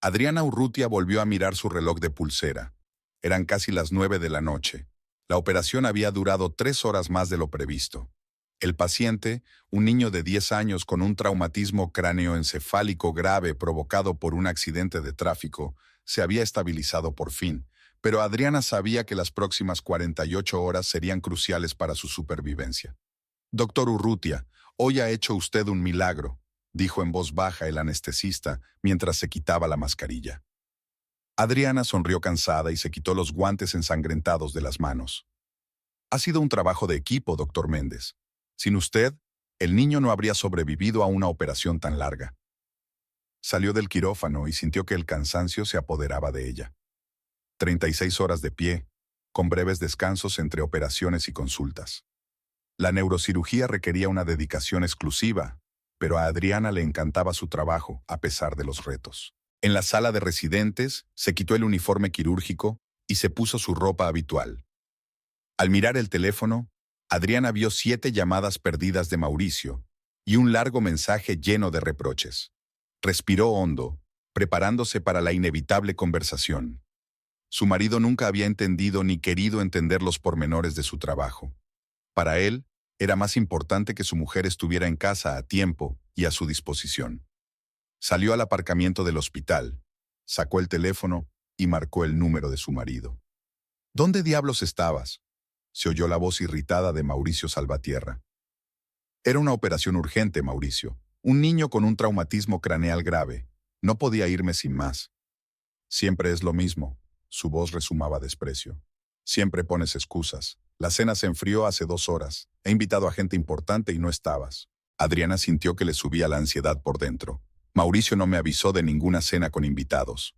Adriana Urrutia volvió a mirar su reloj de pulsera. Eran casi las 9 de la noche. La operación había durado 3 horas más de lo previsto. El paciente, un niño de 10 años con un traumatismo cráneoencefálico grave provocado por un accidente de tráfico, se había estabilizado por fin, pero Adriana sabía que las próximas 48 horas serían cruciales para su supervivencia. «Doctor Urrutia, hoy ha hecho usted un milagro», dijo en voz baja el anestesista mientras se quitaba la mascarilla. Adriana sonrió cansada y se quitó los guantes ensangrentados de las manos. «Ha sido un trabajo de equipo, doctor Méndez. Sin usted, el niño no habría sobrevivido a una operación tan larga». Salió del quirófano y sintió que el cansancio se apoderaba de ella. 36 horas de pie, con breves descansos entre operaciones y consultas. La neurocirugía requería una dedicación exclusiva, pero a Adriana le encantaba su trabajo, a pesar de los retos. En la sala de residentes, se quitó el uniforme quirúrgico y se puso su ropa habitual. Al mirar el teléfono, Adriana vio 7 llamadas perdidas de Mauricio y un largo mensaje lleno de reproches. Respiró hondo, preparándose para la inevitable conversación. Su marido nunca había entendido ni querido entender los pormenores de su trabajo. Para él, era más importante que su mujer estuviera en casa a tiempo y a su disposición. Salió al aparcamiento del hospital, sacó el teléfono y marcó el número de su marido. «¿Dónde diablos estabas?», se oyó la voz irritada de Mauricio Salvatierra. «Era una operación urgente, Mauricio. Un niño con un traumatismo craneal grave. No podía irme sin más». «Siempre es lo mismo», su voz resumaba desprecio. «Siempre pones excusas. La cena se enfrió hace 2 horas. He invitado a gente importante y no estabas». Adriana sintió que le subía la ansiedad por dentro. «Mauricio no me avisó de ninguna cena con invitados».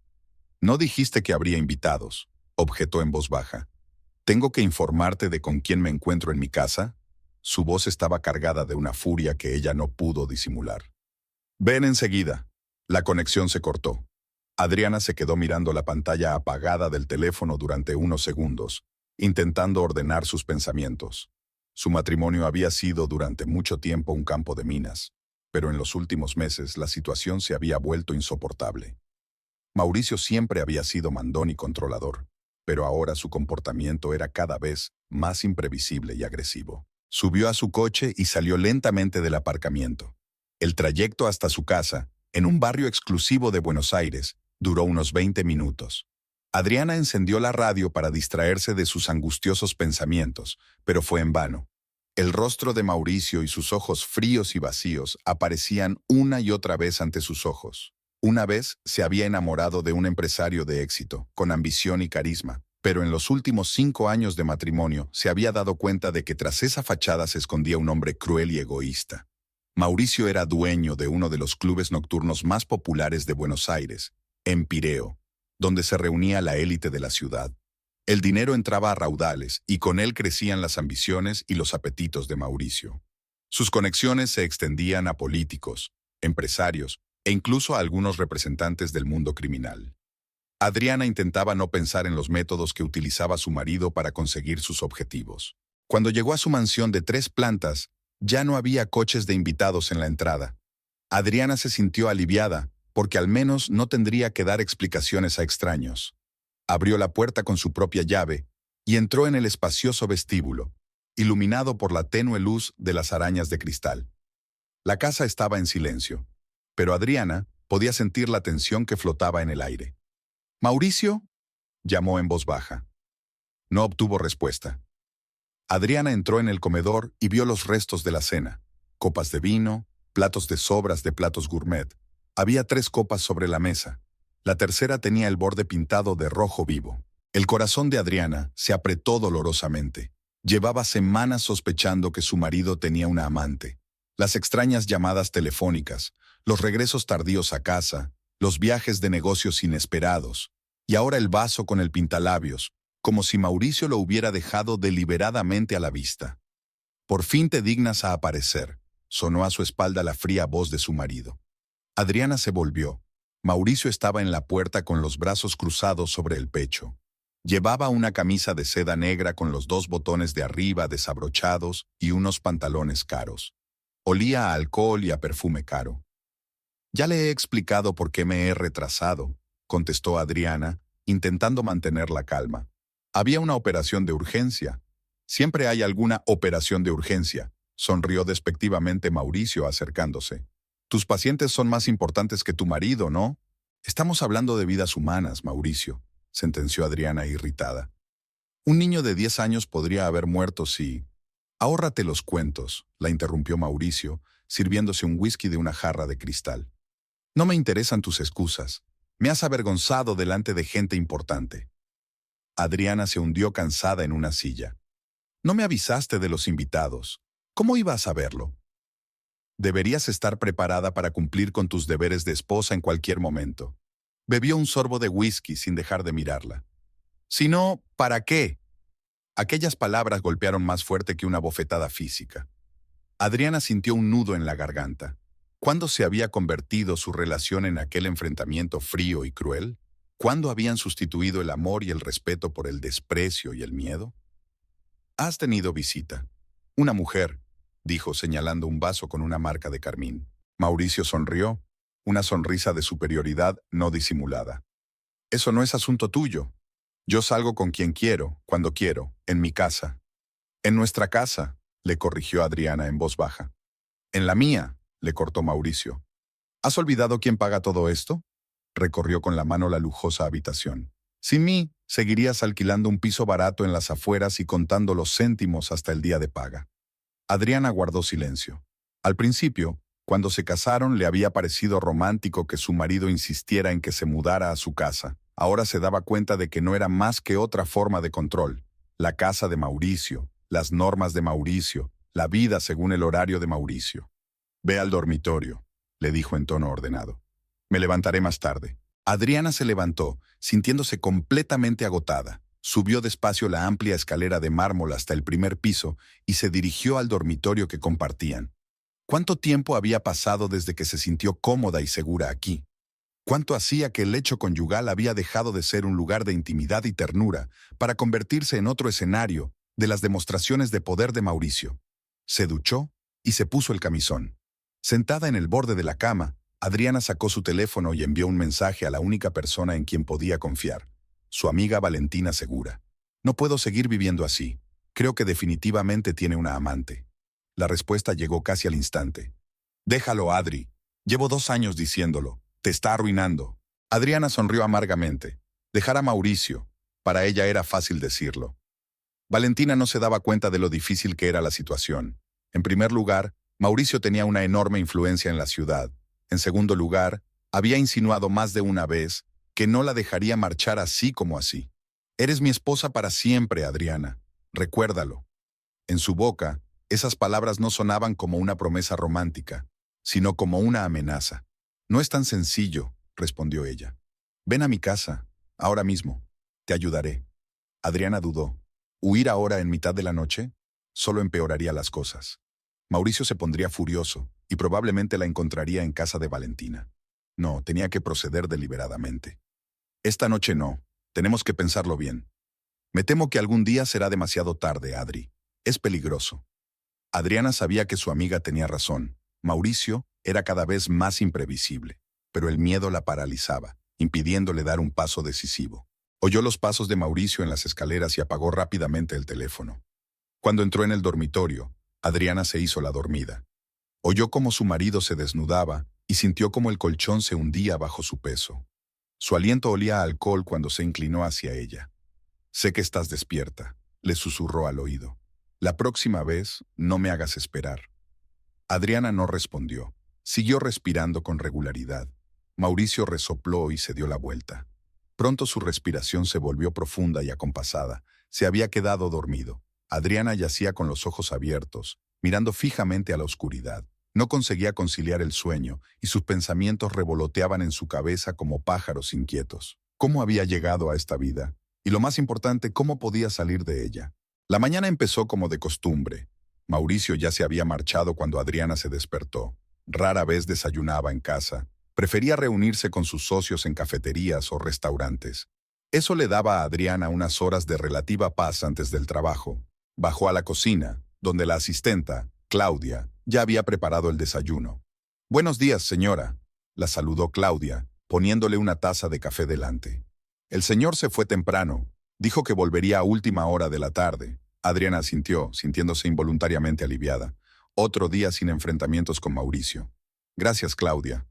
«No dijiste que habría invitados», objetó en voz baja. «¿Tengo que informarte de con quién me encuentro en mi casa?». Su voz estaba cargada de una furia que ella no pudo disimular. «Ven enseguida». La conexión se cortó. Adriana se quedó mirando la pantalla apagada del teléfono durante unos segundos, intentando ordenar sus pensamientos. Su matrimonio había sido durante mucho tiempo un campo de minas, pero en los últimos meses la situación se había vuelto insoportable. Mauricio siempre había sido mandón y controlador, pero ahora su comportamiento era cada vez más imprevisible y agresivo. Subió a su coche y salió lentamente del aparcamiento. El trayecto hasta su casa, en un barrio exclusivo de Buenos Aires, duró unos 20 minutos. Adriana encendió la radio para distraerse de sus angustiosos pensamientos, pero fue en vano. El rostro de Mauricio y sus ojos fríos y vacíos aparecían una y otra vez ante sus ojos. Una vez se había enamorado de un empresario de éxito, con ambición y carisma, pero en los últimos 5 años de matrimonio se había dado cuenta de que tras esa fachada se escondía un hombre cruel y egoísta. Mauricio era dueño de uno de los clubes nocturnos más populares de Buenos Aires, en Pireo, donde se reunía la élite de la ciudad. El dinero entraba a raudales y con él crecían las ambiciones y los apetitos de Mauricio. Sus conexiones se extendían a políticos, empresarios e incluso a algunos representantes del mundo criminal. Adriana intentaba no pensar en los métodos que utilizaba su marido para conseguir sus objetivos. Cuando llegó a su mansión de 3 plantas, ya no había coches de invitados en la entrada. Adriana se sintió aliviada, porque al menos no tendría que dar explicaciones a extraños. Abrió la puerta con su propia llave y entró en el espacioso vestíbulo, iluminado por la tenue luz de las arañas de cristal. La casa estaba en silencio, pero Adriana podía sentir la tensión que flotaba en el aire. «¿Mauricio?», llamó en voz baja. No obtuvo respuesta. Adriana entró en el comedor y vio los restos de la cena: copas de vino, platos de sobras de platos gourmet. Había 3 copas sobre la mesa. La tercera tenía el borde pintado de rojo vivo. El corazón de Adriana se apretó dolorosamente. Llevaba semanas sospechando que su marido tenía una amante. Las extrañas llamadas telefónicas, los regresos tardíos a casa, los viajes de negocios inesperados, y ahora el vaso con el pintalabios, como si Mauricio lo hubiera dejado deliberadamente a la vista. «Por fin te dignas a aparecer», sonó a su espalda la fría voz de su marido. Adriana se volvió. Mauricio estaba en la puerta con los brazos cruzados sobre el pecho. Llevaba una camisa de seda negra con los 2 botones de arriba desabrochados y unos pantalones caros. Olía a alcohol y a perfume caro. «Ya le he explicado por qué me he retrasado», contestó Adriana, intentando mantener la calma. Había una operación de urgencia. Siempre hay alguna operación de urgencia, sonrió despectivamente Mauricio acercándose. Tus pacientes son más importantes que tu marido, ¿no? Estamos hablando de vidas humanas, Mauricio, sentenció Adriana irritada. Un niño de 10 años podría haber muerto si... Ahórrate los cuentos, la interrumpió Mauricio, sirviéndose un whisky de una jarra de cristal. No me interesan tus excusas. Me has avergonzado delante de gente importante. Adriana se hundió cansada en una silla. No me avisaste de los invitados. ¿Cómo iba a saberlo? Deberías estar preparada para cumplir con tus deberes de esposa en cualquier momento. Bebió un sorbo de whisky sin dejar de mirarla. Si no, ¿para qué? Aquellas palabras golpearon más fuerte que una bofetada física. Adriana sintió un nudo en la garganta. ¿Cuándo se había convertido su relación en aquel enfrentamiento frío y cruel? ¿Cuándo habían sustituido el amor y el respeto por el desprecio y el miedo? Has tenido visita. Una mujer, dijo señalando un vaso con una marca de carmín. Mauricio sonrió, una sonrisa de superioridad no disimulada. Eso no es asunto tuyo. Yo salgo con quien quiero, cuando quiero, en mi casa. En nuestra casa, le corrigió Adriana en voz baja. En la mía, le cortó Mauricio. ¿Has olvidado quién paga todo esto? Recorrió con la mano la lujosa habitación. Sin mí, seguirías alquilando un piso barato en las afueras y contando los céntimos hasta el día de paga. Adriana guardó silencio. Al principio, cuando se casaron, le había parecido romántico que su marido insistiera en que se mudara a su casa. Ahora se daba cuenta de que no era más que otra forma de control. La casa de Mauricio, las normas de Mauricio, la vida según el horario de Mauricio. Ve al dormitorio, le dijo en tono ordenado. Me levantaré más tarde. Adriana se levantó, sintiéndose completamente agotada. Subió despacio la amplia escalera de mármol hasta el primer piso y se dirigió al dormitorio que compartían. ¿Cuánto tiempo había pasado desde que se sintió cómoda y segura aquí? ¿Cuánto hacía que el lecho conyugal había dejado de ser un lugar de intimidad y ternura para convertirse en otro escenario de las demostraciones de poder de Mauricio? Se duchó y se puso el camisón. Sentada en el borde de la cama, Adriana sacó su teléfono y envió un mensaje a la única persona en quien podía confiar, su amiga Valentina Segura. No puedo seguir viviendo así. Creo que definitivamente tiene una amante. La respuesta llegó casi al instante. Déjalo, Adri. Llevo 2 años diciéndolo. Te está arruinando. Adriana sonrió amargamente. Dejar a Mauricio. Para ella era fácil decirlo. Valentina no se daba cuenta de lo difícil que era la situación. En primer lugar, Mauricio tenía una enorme influencia en la ciudad. En segundo lugar, había insinuado más de una vez que no la dejaría marchar así como así. Eres mi esposa para siempre, Adriana. Recuérdalo. En su boca, esas palabras no sonaban como una promesa romántica, sino como una amenaza. No es tan sencillo, respondió ella. Ven a mi casa, ahora mismo. Te ayudaré. Adriana dudó. ¿Huir ahora en mitad de la noche? Solo empeoraría las cosas. Mauricio se pondría furioso y probablemente la encontraría en casa de Valentina. No, tenía que proceder deliberadamente. Esta noche no. Tenemos que pensarlo bien. Me temo que algún día será demasiado tarde, Adri. Es peligroso. Adriana sabía que su amiga tenía razón. Mauricio era cada vez más imprevisible, pero el miedo la paralizaba, impidiéndole dar un paso decisivo. Oyó los pasos de Mauricio en las escaleras y apagó rápidamente el teléfono. Cuando entró en el dormitorio, Adriana se hizo la dormida. Oyó cómo su marido se desnudaba y sintió cómo el colchón se hundía bajo su peso. Su aliento olía a alcohol cuando se inclinó hacia ella. Sé que estás despierta, le susurró al oído. La próxima vez, no me hagas esperar. Adriana no respondió. Siguió respirando con regularidad. Mauricio resopló y se dio la vuelta. Pronto su respiración se volvió profunda y acompasada. Se había quedado dormido. Adriana yacía con los ojos abiertos, mirando fijamente a la oscuridad. No conseguía conciliar el sueño y sus pensamientos revoloteaban en su cabeza como pájaros inquietos. ¿Cómo había llegado a esta vida? Y lo más importante, ¿cómo podía salir de ella? La mañana empezó como de costumbre. Mauricio ya se había marchado cuando Adriana se despertó. Rara vez desayunaba en casa. Prefería reunirse con sus socios en cafeterías o restaurantes. Eso le daba a Adriana unas horas de relativa paz antes del trabajo. Bajó a la cocina, donde la asistenta, Claudia, ya había preparado el desayuno. «Buenos días, señora», la saludó Claudia, poniéndole una taza de café delante. El señor se fue temprano. Dijo que volvería a última hora de la tarde. Adriana asintió, sintiéndose involuntariamente aliviada. Otro día sin enfrentamientos con Mauricio. Gracias, Claudia.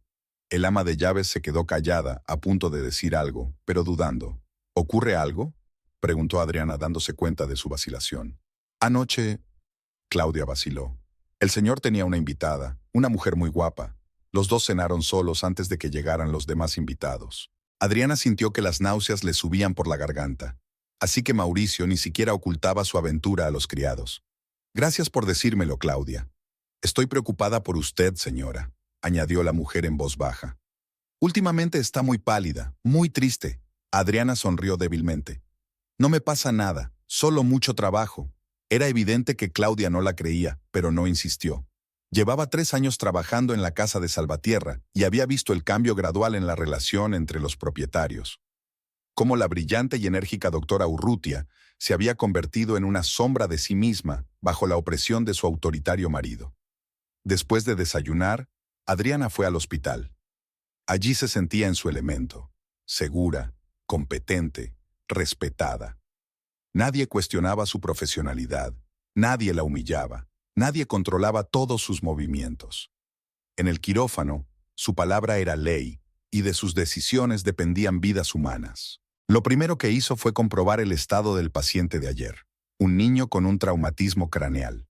El ama de llaves se quedó callada, a punto de decir algo, pero dudando. ¿Ocurre algo?, preguntó Adriana, dándose cuenta de su vacilación. Anoche, Claudia vaciló. El señor tenía una invitada, una mujer muy guapa. Los dos cenaron solos antes de que llegaran los demás invitados. Adriana sintió que las náuseas le subían por la garganta. Así que Mauricio ni siquiera ocultaba su aventura a los criados. Gracias por decírmelo, Claudia. Estoy preocupada por usted, señora, añadió la mujer en voz baja. Últimamente está muy pálida, muy triste. Adriana sonrió débilmente. No me pasa nada, solo mucho trabajo. Era evidente que Claudia no la creía, pero no insistió. Llevaba 3 años trabajando en la casa de Salvatierra y había visto el cambio gradual en la relación entre los propietarios. Cómo la brillante y enérgica doctora Urrutia se había convertido en una sombra de sí misma bajo la opresión de su autoritario marido. Después de desayunar, Adriana fue al hospital. Allí se sentía en su elemento, segura, competente, respetada. Nadie cuestionaba su profesionalidad, nadie la humillaba, nadie controlaba todos sus movimientos. En el quirófano, su palabra era ley, y de sus decisiones dependían vidas humanas. Lo primero que hizo fue comprobar el estado del paciente de ayer, un niño con un traumatismo craneal.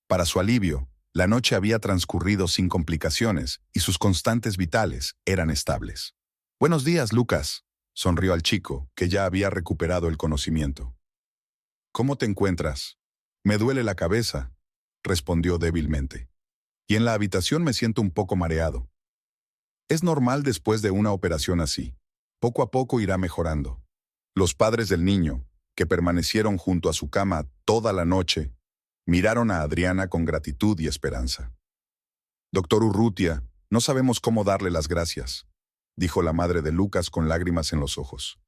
Para su alivio, la noche había transcurrido sin complicaciones y sus constantes vitales eran estables. «Buenos días, Lucas», sonrió al chico, que ya había recuperado el conocimiento. «¿Cómo te encuentras?» «Me duele la cabeza», respondió débilmente. «Y en la habitación me siento un poco mareado». «Es normal después de una operación así. Poco a poco irá mejorando». Los padres del niño, que permanecieron junto a su cama toda la noche, miraron a Adriana con gratitud y esperanza. «Doctor Urrutia, no sabemos cómo darle las gracias», dijo la madre de Lucas con lágrimas en los ojos.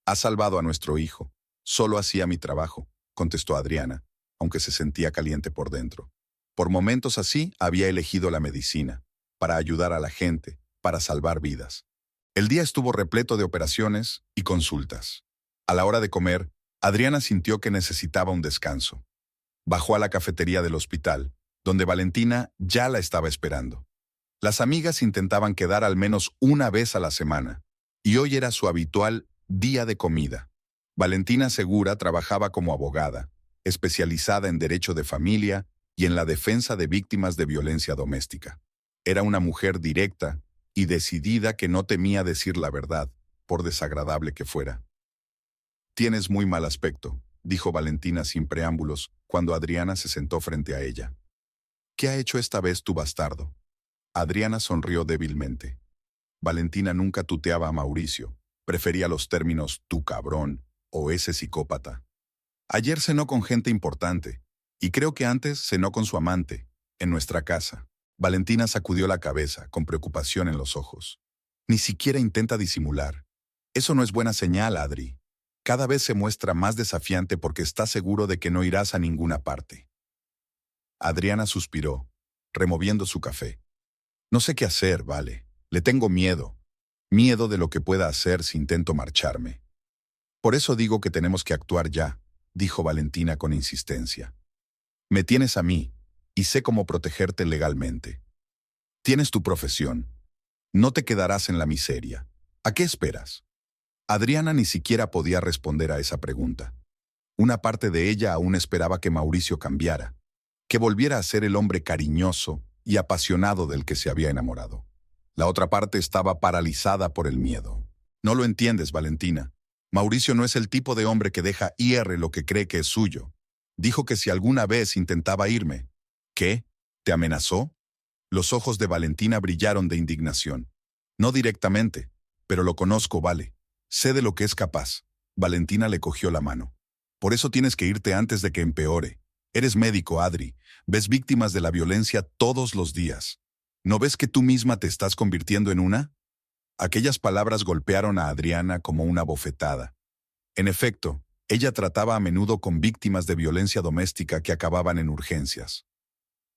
«Ha salvado a nuestro hijo. Solo hacía mi trabajo», contestó Adriana, aunque se sentía caliente por dentro. Por momentos así había elegido la medicina, para ayudar a la gente, para salvar vidas. El día estuvo repleto de operaciones y consultas. A la hora de comer, Adriana sintió que necesitaba un descanso. Bajó a la cafetería del hospital, donde Valentina ya la estaba esperando. Las amigas intentaban quedar al menos una vez a la semana, y hoy era su habitual día de comida. Valentina Segura trabajaba como abogada, especializada en derecho de familia y en la defensa de víctimas de violencia doméstica. Era una mujer directa y decidida que no temía decir la verdad, por desagradable que fuera. «Tienes muy mal aspecto», dijo Valentina sin preámbulos, cuando Adriana se sentó frente a ella. «¿Qué ha hecho esta vez tu bastardo?» Adriana sonrió débilmente. Valentina nunca tuteaba a Mauricio, prefería los términos «tu cabrón» o «ese psicópata». Ayer cenó con gente importante, y creo que antes cenó con su amante, en nuestra casa. Valentina sacudió la cabeza, con preocupación en los ojos. Ni siquiera intenta disimular. Eso no es buena señal, Adri. Cada vez se muestra más desafiante porque está seguro de que no irás a ninguna parte. Adriana suspiró, removiendo su café. No sé qué hacer, Vale. Le tengo miedo. Miedo de lo que pueda hacer si intento marcharme. Por eso digo que tenemos que actuar ya, dijo Valentina con insistencia. Me tienes a mí, y sé cómo protegerte legalmente. Tienes tu profesión. No te quedarás en la miseria. ¿A qué esperas? Adriana ni siquiera podía responder a esa pregunta. Una parte de ella aún esperaba que Mauricio cambiara, que volviera a ser el hombre cariñoso y apasionado del que se había enamorado. La otra parte estaba paralizada por el miedo. No lo entiendes, Valentina. Mauricio no es el tipo de hombre que deja ir lo que cree que es suyo. Dijo que si alguna vez intentaba irme. ¿Qué? ¿Te amenazó? Los ojos de Valentina brillaron de indignación. No directamente, pero lo conozco, Vale. Sé de lo que es capaz. Valentina le cogió la mano. Por eso tienes que irte antes de que empeore. Eres médico, Adri. Ves víctimas de la violencia todos los días. ¿No ves que tú misma te estás convirtiendo en una? Aquellas palabras golpearon a Adriana como una bofetada. En efecto, ella trataba a menudo con víctimas de violencia doméstica que acababan en urgencias.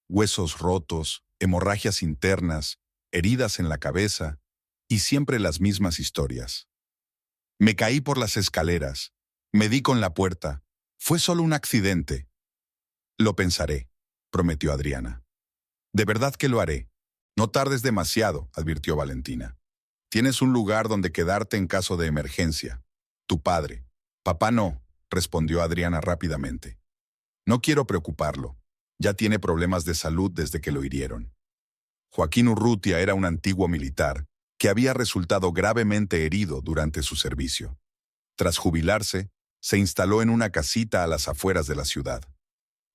Huesos rotos, hemorragias internas, heridas en la cabeza, Y siempre las mismas historias. Me caí por las escaleras. Me di con la puerta. Fue solo un accidente. Lo pensaré, prometió Adriana. De verdad que lo haré. No tardes demasiado, advirtió Valentina. Tienes un lugar donde quedarte en caso de emergencia. Tu padre. Papá no, respondió Adriana rápidamente. No quiero preocuparlo. Ya tiene problemas de salud desde que lo hirieron. Joaquín Urrutia era un antiguo militar que había resultado gravemente herido durante su servicio. Tras jubilarse, se instaló en una casita a las afueras de la ciudad.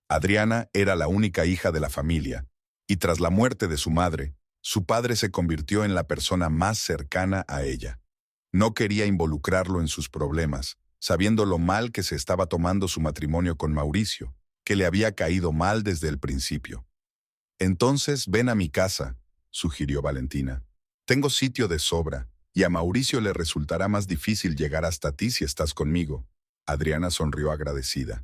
Adriana era la única hija de la familia, y tras la muerte de su madre, su padre se convirtió en la persona más cercana a ella. No quería involucrarlo en sus problemas, sabiendo lo mal que se estaba tomando su matrimonio con Mauricio, que le había caído mal desde el principio. Entonces ven a mi casa, sugirió Valentina. Tengo sitio de sobra, y a Mauricio le resultará más difícil llegar hasta ti si estás conmigo. Adriana sonrió agradecida.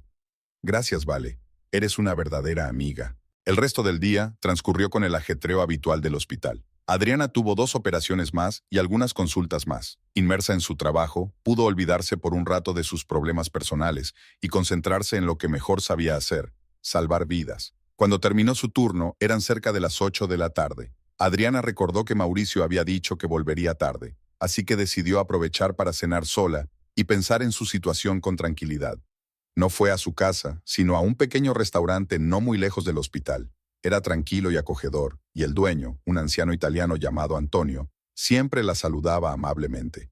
Gracias, Vale. Eres una verdadera amiga. El resto del día transcurrió con el ajetreo habitual del hospital. Adriana tuvo 2 operaciones más y algunas consultas más. Inmersa en su trabajo, pudo olvidarse por un rato de sus problemas personales y concentrarse en lo que mejor sabía hacer, salvar vidas. Cuando terminó su turno, eran cerca de las 8 de la tarde. Adriana recordó que Mauricio había dicho que volvería tarde, así que decidió aprovechar para cenar sola y pensar en su situación con tranquilidad. No fue a su casa, sino a un pequeño restaurante no muy lejos del hospital. Era tranquilo y acogedor, y el dueño, un anciano italiano llamado Antonio, siempre la saludaba amablemente.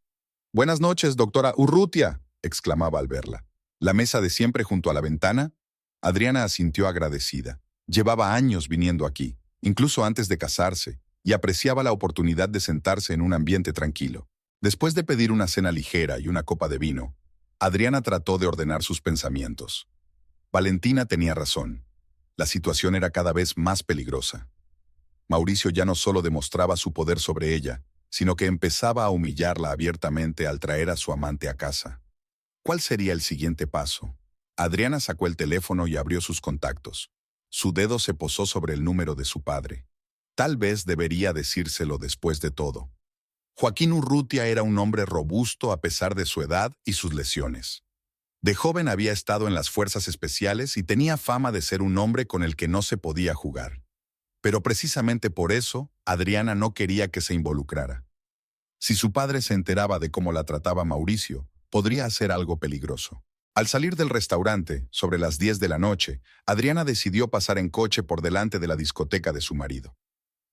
«Buenas noches, doctora Urrutia», exclamaba al verla. «¿La mesa de siempre junto a la ventana?» Adriana asintió agradecida. Llevaba años viniendo aquí, incluso antes de casarse, y apreciaba la oportunidad de sentarse en un ambiente tranquilo. Después de pedir una cena ligera y una copa de vino, Adriana trató de ordenar sus pensamientos. Valentina tenía razón. La situación era cada vez más peligrosa. Mauricio ya no solo demostraba su poder sobre ella, sino que empezaba a humillarla abiertamente al traer a su amante a casa. ¿Cuál sería el siguiente paso? Adriana sacó el teléfono y abrió sus contactos. Su dedo se posó sobre el número de su padre. Tal vez debería decírselo después de todo. Joaquín Urrutia era un hombre robusto a pesar de su edad y sus lesiones. De joven había estado en las fuerzas especiales y tenía fama de ser un hombre con el que no se podía jugar. Pero precisamente por eso, Adriana no quería que se involucrara. Si su padre se enteraba de cómo la trataba Mauricio, podría hacer algo peligroso. Al salir del restaurante, sobre las 10 de la noche, Adriana decidió pasar en coche por delante de la discoteca de su marido.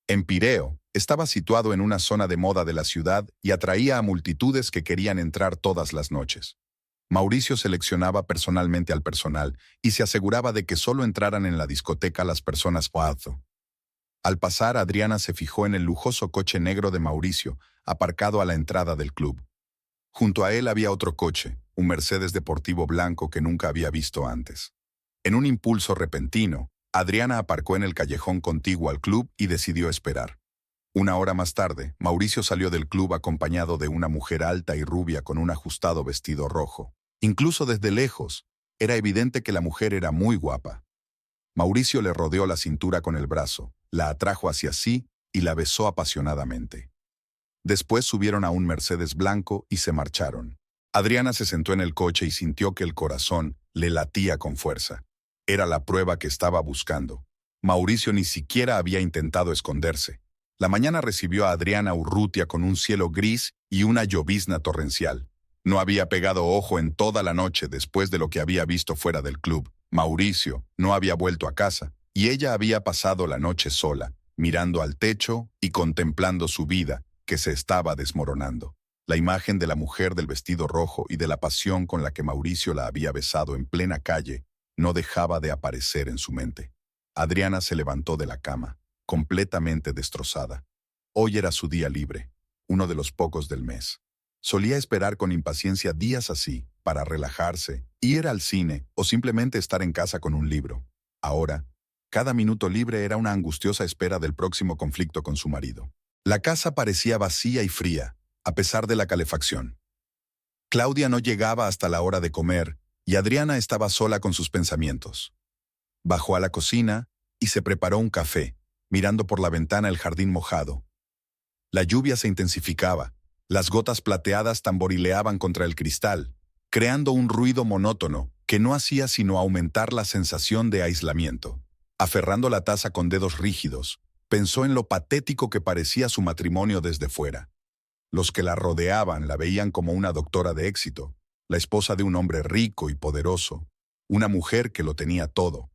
En Pireo, estaba situado en una zona de moda de la ciudad y atraía a multitudes que querían entrar todas las noches. Mauricio seleccionaba personalmente al personal y se aseguraba de que solo entraran en la discoteca las personas guapo. Al pasar, Adriana se fijó en el lujoso coche negro de Mauricio, aparcado a la entrada del club. Junto a él había otro coche, un Mercedes deportivo blanco que nunca había visto antes. En un impulso repentino, Adriana aparcó en el callejón contiguo al club y decidió esperar. Una hora más tarde, Mauricio salió del club acompañado de una mujer alta y rubia con un ajustado vestido rojo. Incluso desde lejos, era evidente que la mujer era muy guapa. Mauricio le rodeó la cintura con el brazo, la atrajo hacia sí y la besó apasionadamente. Después subieron a un Mercedes blanco y se marcharon. Adriana se sentó en el coche y sintió que el corazón le latía con fuerza. Era la prueba que estaba buscando. Mauricio ni siquiera había intentado esconderse. La mañana recibió a Adriana Urrutia con un cielo gris y una llovizna torrencial. No había pegado ojo en toda la noche después de lo que había visto fuera del club. Mauricio no había vuelto a casa, y ella había pasado la noche sola, mirando al techo y contemplando su vida, que se estaba desmoronando. La imagen de la mujer del vestido rojo y de la pasión con la que Mauricio la había besado en plena calle no dejaba de aparecer en su mente. Adriana se levantó de la cama, completamente destrozada. Hoy era su día libre, uno de los pocos del mes. Solía esperar con impaciencia días así, para relajarse, ir al cine o simplemente estar en casa con un libro. Ahora, cada minuto libre era una angustiosa espera del próximo conflicto con su marido. La casa parecía vacía y fría, a pesar de la calefacción. Claudia no llegaba hasta la hora de comer, y Adriana estaba sola con sus pensamientos. Bajó a la cocina y se preparó un café, mirando por la ventana el jardín mojado. La lluvia se intensificaba. Las gotas plateadas tamborileaban contra el cristal, creando un ruido monótono que no hacía sino aumentar la sensación de aislamiento. Aferrando la taza con dedos rígidos, pensó en lo patético que parecía su matrimonio desde fuera. Los que la rodeaban la veían como una doctora de éxito, la esposa de un hombre rico y poderoso, una mujer que lo tenía todo.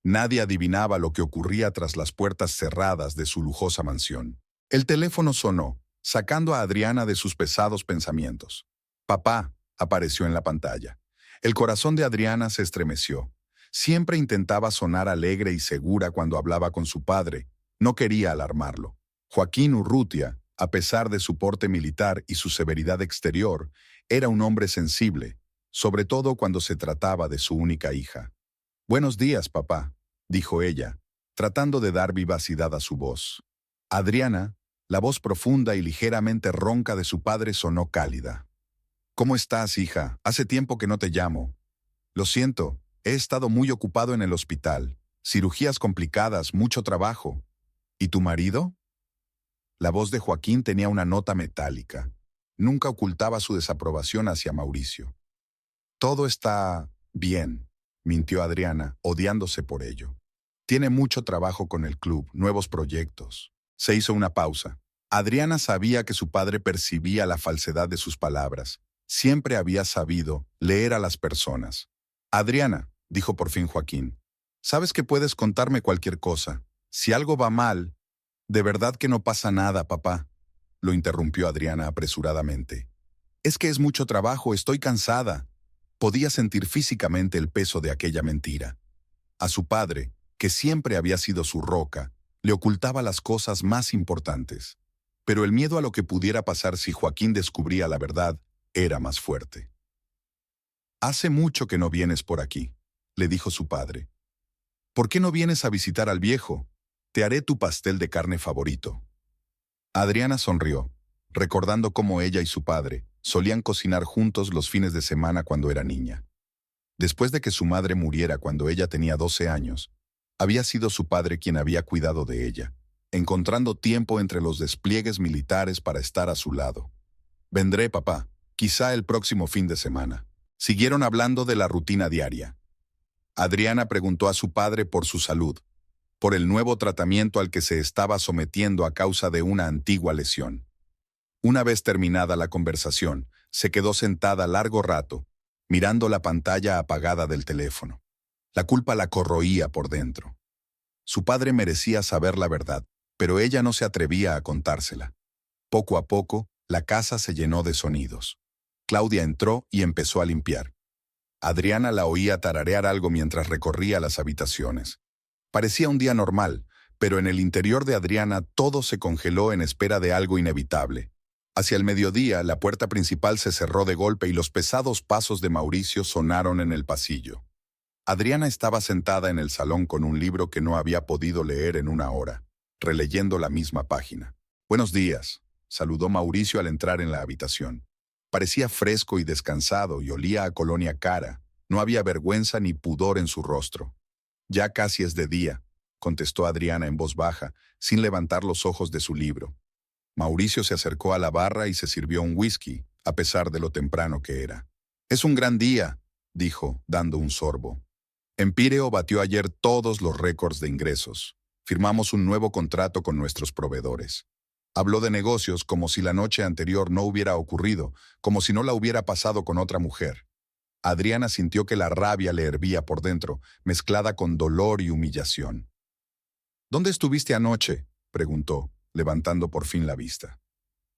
Nadie adivinaba lo que ocurría tras las puertas cerradas de su lujosa mansión. El teléfono sonó, sacando a Adriana de sus pesados pensamientos. «Papá», apareció en la pantalla. El corazón de Adriana se estremeció. Siempre intentaba sonar alegre y segura cuando hablaba con su padre. No quería alarmarlo. Joaquín Urrutia, a pesar de su porte militar y su severidad exterior, era un hombre sensible, sobre todo cuando se trataba de su única hija. «Buenos días, papá», dijo ella, tratando de dar vivacidad a su voz. Adriana, la voz profunda y ligeramente ronca de su padre sonó cálida. «¿Cómo estás, hija? Hace tiempo que no te llamo». «Lo siento, he estado muy ocupado en el hospital. Cirugías complicadas, mucho trabajo». «¿Y tu marido?». La voz de Joaquín tenía una nota metálica. Nunca ocultaba su desaprobación hacia Mauricio. «Todo está bien», mintió Adriana, odiándose por ello. «Tiene mucho trabajo con el club, nuevos proyectos». Se hizo una pausa. Adriana sabía que su padre percibía la falsedad de sus palabras. Siempre había sabido leer a las personas. «Adriana», dijo por fin Joaquín, «sabes que puedes contarme cualquier cosa. Si algo va mal...». «De verdad que no pasa nada, papá», lo interrumpió Adriana apresuradamente. «Es que es mucho trabajo, estoy cansada». Podía sentir físicamente el peso de aquella mentira. A su padre, que siempre había sido su roca, le ocultaba las cosas más importantes. Pero el miedo a lo que pudiera pasar si Joaquín descubría la verdad era más fuerte. «Hace mucho que no vienes por aquí», le dijo su padre. «¿Por qué no vienes a visitar al viejo? Te haré tu pastel de carne favorito». Adriana sonrió, recordando cómo ella y su padre solían cocinar juntos los fines de semana cuando era niña. Después de que su madre muriera cuando ella tenía 12 años, había sido su padre quien había cuidado de ella, encontrando tiempo entre los despliegues militares para estar a su lado. «Vendré, papá, quizá el próximo fin de semana». Siguieron hablando de la rutina diaria. Adriana preguntó a su padre por su salud, por el nuevo tratamiento al que se estaba sometiendo a causa de una antigua lesión. Una vez terminada la conversación, se quedó sentada largo rato, mirando la pantalla apagada del teléfono. La culpa la corroía por dentro. Su padre merecía saber la verdad, pero ella no se atrevía a contársela. Poco a poco, la casa se llenó de sonidos. Claudia entró y empezó a limpiar. Adriana la oía tararear algo mientras recorría las habitaciones. Parecía un día normal, pero en el interior de Adriana todo se congeló en espera de algo inevitable. Hacia el mediodía, la puerta principal se cerró de golpe y los pesados pasos de Mauricio sonaron en el pasillo. Adriana estaba sentada en el salón con un libro que no había podido leer en una hora, releyendo la misma página. «Buenos días», saludó Mauricio al entrar en la habitación. Parecía fresco y descansado y olía a colonia cara. No había vergüenza ni pudor en su rostro. «Ya casi es de día», contestó Adriana en voz baja, sin levantar los ojos de su libro. Mauricio se acercó a la barra y se sirvió un whisky, a pesar de lo temprano que era. «Es un gran día», dijo, dando un sorbo. «Empíreo batió ayer todos los récords de ingresos. Firmamos un nuevo contrato con nuestros proveedores». Habló de negocios como si la noche anterior no hubiera ocurrido, como si no la hubiera pasado con otra mujer. Adriana sintió que la rabia le hervía por dentro, mezclada con dolor y humillación. «¿Dónde estuviste anoche?», preguntó, levantando por fin la vista.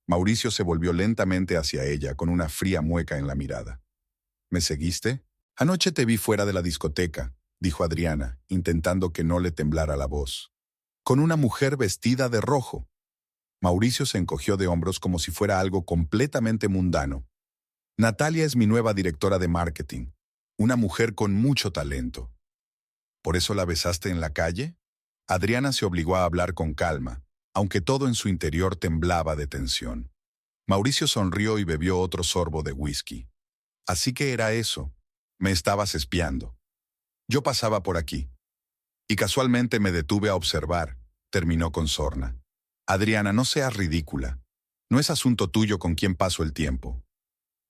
Mauricio se volvió lentamente hacia ella, con una fría mueca en la mirada. «¿Me seguiste? Anoche te vi fuera de la discoteca», dijo Adriana, intentando que no le temblara la voz. «Con una mujer vestida de rojo». Mauricio se encogió de hombros como si fuera algo completamente mundano. «Natalia es mi nueva directora de marketing, una mujer con mucho talento». «¿Por eso la besaste en la calle?». Adriana se obligó a hablar con calma, aunque todo en su interior temblaba de tensión. Mauricio sonrió y bebió otro sorbo de whisky. «Así que era eso. Me estabas espiando. Yo pasaba por aquí. Y casualmente me detuve a observar», terminó con sorna. Adriana, no seas ridícula. No es asunto tuyo con quién paso el tiempo.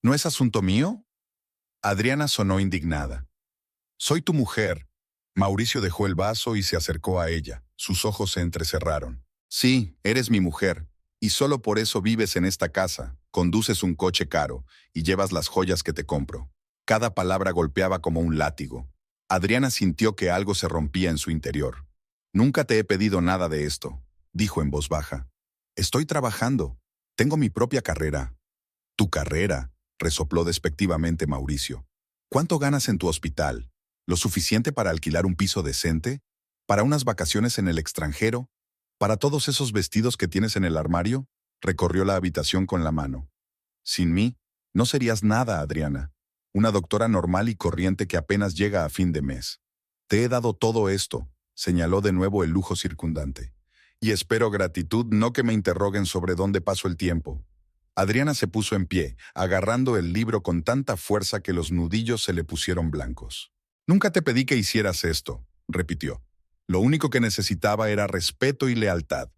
¿No es asunto mío? Adriana sonó indignada. Soy tu mujer. Mauricio dejó el vaso y se acercó a ella. Sus ojos se entrecerraron. Sí, eres mi mujer. Y solo por eso vives en esta casa, conduces un coche caro y llevas las joyas que te compro. Cada palabra golpeaba como un látigo. Adriana sintió que algo se rompía en su interior. Nunca te he pedido nada de esto, dijo en voz baja. Estoy trabajando. Tengo mi propia carrera. ¿Tu carrera?, resopló despectivamente Mauricio. ¿Cuánto ganas en tu hospital? ¿Lo suficiente para alquilar un piso decente? ¿Para unas vacaciones en el extranjero? ¿Para todos esos vestidos que tienes en el armario? Recorrió la habitación con la mano. Sin mí, no serías nada, Adriana. Una doctora normal y corriente que apenas llega a fin de mes. Te he dado todo esto, señaló de nuevo el lujo circundante. Y espero gratitud, no que me interroguen sobre dónde paso el tiempo. Adriana se puso en pie, agarrando el libro con tanta fuerza que los nudillos se le pusieron blancos. Nunca te pedí que hicieras esto, repitió. Lo único que necesitaba era respeto y lealtad.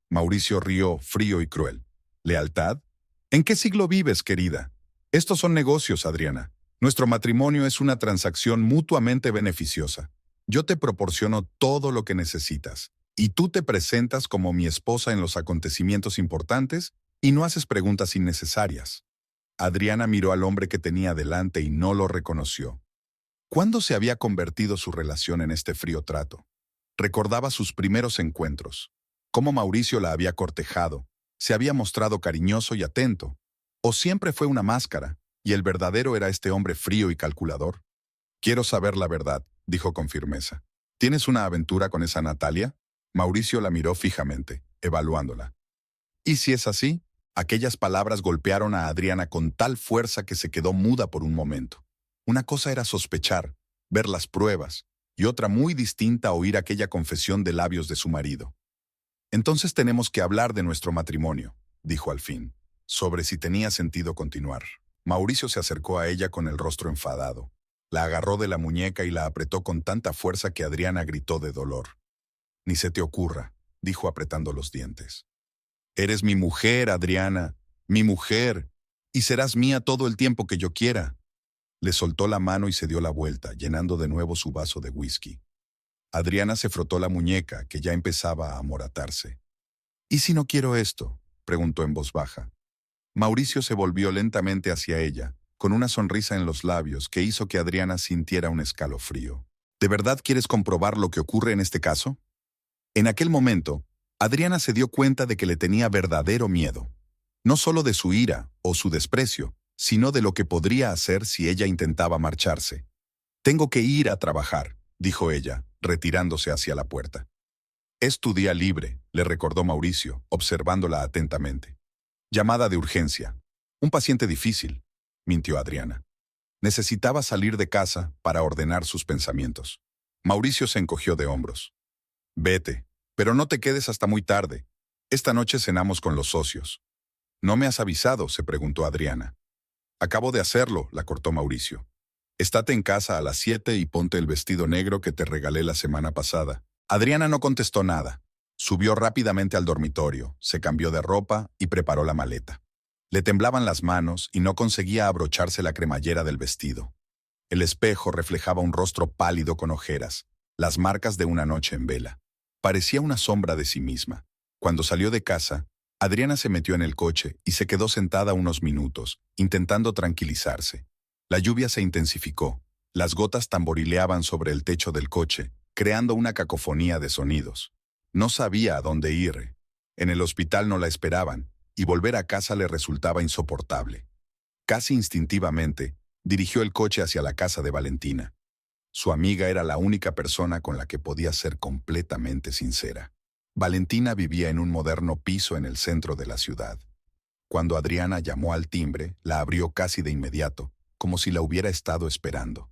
Mauricio rió, frío y cruel. ¿Lealtad? ¿En qué siglo vives, querida? Estos son negocios, Adriana. Nuestro matrimonio es una transacción mutuamente beneficiosa. Yo te proporciono todo lo que necesitas, y tú te presentas como mi esposa en los acontecimientos importantes y no haces preguntas innecesarias. Adriana miró al hombre que tenía delante y no lo reconoció. ¿Cuándo se había convertido su relación en este frío trato? Recordaba sus primeros encuentros, cómo Mauricio la había cortejado, se había mostrado cariñoso y atento, o siempre fue una máscara, y el verdadero era este hombre frío y calculador. Quiero saber la verdad, dijo con firmeza. ¿Tienes una aventura con esa Natalia? Mauricio la miró fijamente, evaluándola. ¿Y si es así? Aquellas palabras golpearon a Adriana con tal fuerza que se quedó muda por un momento. Una cosa era sospechar, ver las pruebas, y otra muy distinta oír aquella confesión de labios de su marido. Entonces tenemos que hablar de nuestro matrimonio, dijo al fin, sobre si tenía sentido continuar. Mauricio se acercó a ella con el rostro enfadado. La agarró de la muñeca y la apretó con tanta fuerza que Adriana gritó de dolor. Ni se te ocurra, dijo apretando los dientes. Eres mi mujer, Adriana, mi mujer, y serás mía todo el tiempo que yo quiera. Le soltó la mano y se dio la vuelta, llenando de nuevo su vaso de whisky. Adriana se frotó la muñeca, que ya empezaba a amoratarse. ¿Y si no quiero esto?, preguntó en voz baja. Mauricio se volvió lentamente hacia ella, con una sonrisa en los labios que hizo que Adriana sintiera un escalofrío. ¿De verdad quieres comprobar lo que ocurre en este caso? En aquel momento, Adriana se dio cuenta de que le tenía verdadero miedo. No solo de su ira o su desprecio, sino de lo que podría hacer si ella intentaba marcharse. Tengo que ir a trabajar, dijo ella, retirándose hacia la puerta. Es tu día libre, le recordó Mauricio, observándola atentamente. Llamada de urgencia. Un paciente difícil, mintió Adriana. Necesitaba salir de casa para ordenar sus pensamientos. Mauricio se encogió de hombros. Vete, pero no te quedes hasta muy tarde. Esta noche cenamos con los socios. ¿No me has avisado?, se preguntó Adriana. Acabo de hacerlo, la cortó Mauricio. Estate en casa a las 7 y ponte el vestido negro que te regalé la semana pasada. Adriana no contestó nada. Subió rápidamente al dormitorio, se cambió de ropa y preparó la maleta. Le temblaban las manos y no conseguía abrocharse la cremallera del vestido. El espejo reflejaba un rostro pálido con ojeras, las marcas de una noche en vela. Parecía una sombra de sí misma. Cuando salió de casa, Adriana se metió en el coche y se quedó sentada unos minutos, intentando tranquilizarse. La lluvia se intensificó. Las gotas tamborileaban sobre el techo del coche, creando una cacofonía de sonidos. No sabía a dónde ir. En el hospital no la esperaban, y volver a casa le resultaba insoportable. Casi instintivamente, dirigió el coche hacia la casa de Valentina. Su amiga era la única persona con la que podía ser completamente sincera. Valentina vivía en un moderno piso en el centro de la ciudad. Cuando Adriana llamó al timbre, la abrió casi de inmediato, como si la hubiera estado esperando.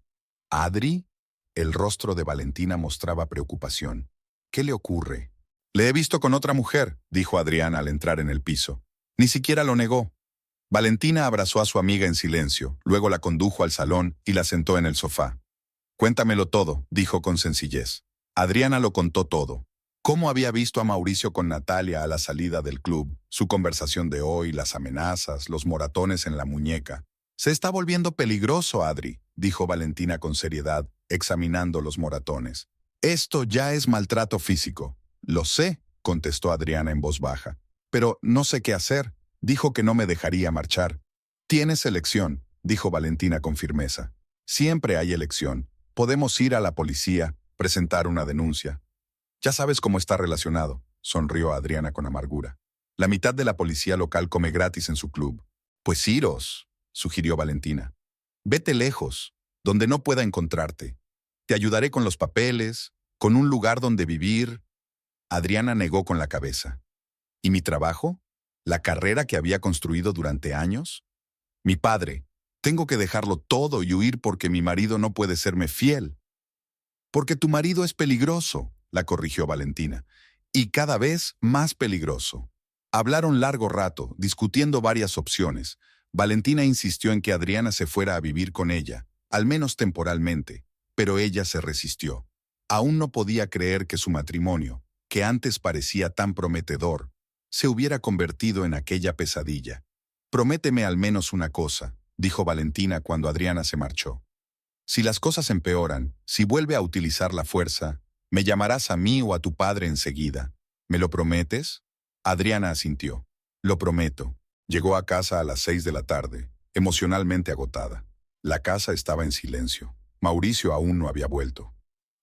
¿Adri? El rostro de Valentina mostraba preocupación. ¿Qué le ocurre? Le he visto con otra mujer, dijo Adriana al entrar en el piso. Ni siquiera lo negó. Valentina abrazó a su amiga en silencio, luego la condujo al salón y la sentó en el sofá. Cuéntamelo todo, dijo con sencillez. Adriana lo contó todo. ¿Cómo había visto a Mauricio con Natalia a la salida del club? Su conversación de hoy, las amenazas, los moratones en la muñeca. Se está volviendo peligroso, Adri, dijo Valentina con seriedad, examinando los moratones. Esto ya es maltrato físico. Lo sé, contestó Adriana en voz baja. Pero no sé qué hacer. Dijo que no me dejaría marchar. Tienes elección, dijo Valentina con firmeza. Siempre hay elección. Podemos ir a la policía, presentar una denuncia. Ya sabes cómo está relacionado, sonrió Adriana con amargura. La mitad de la policía local come gratis en su club. Pues iros, sugirió Valentina. Vete lejos, donde no pueda encontrarte. Te ayudaré con los papeles, con un lugar donde vivir. Adriana negó con la cabeza. ¿Y mi trabajo? ¿La carrera que había construido durante años? Mi padre. Tengo que dejarlo todo y huir porque mi marido no puede serme fiel. Porque tu marido es peligroso, la corrigió Valentina, y cada vez más peligroso. Hablaron largo rato, discutiendo varias opciones. Valentina insistió en que Adriana se fuera a vivir con ella, al menos temporalmente, pero ella se resistió. Aún no podía creer que su matrimonio, que antes parecía tan prometedor, se hubiera convertido en aquella pesadilla. Prométeme al menos una cosa, dijo Valentina cuando Adriana se marchó. Si las cosas empeoran, si vuelve a utilizar la fuerza, me llamarás a mí o a tu padre enseguida. ¿Me lo prometes? Adriana asintió. Lo prometo. Llegó a casa a las 6 de la tarde, emocionalmente agotada. La casa estaba en silencio. Mauricio aún no había vuelto.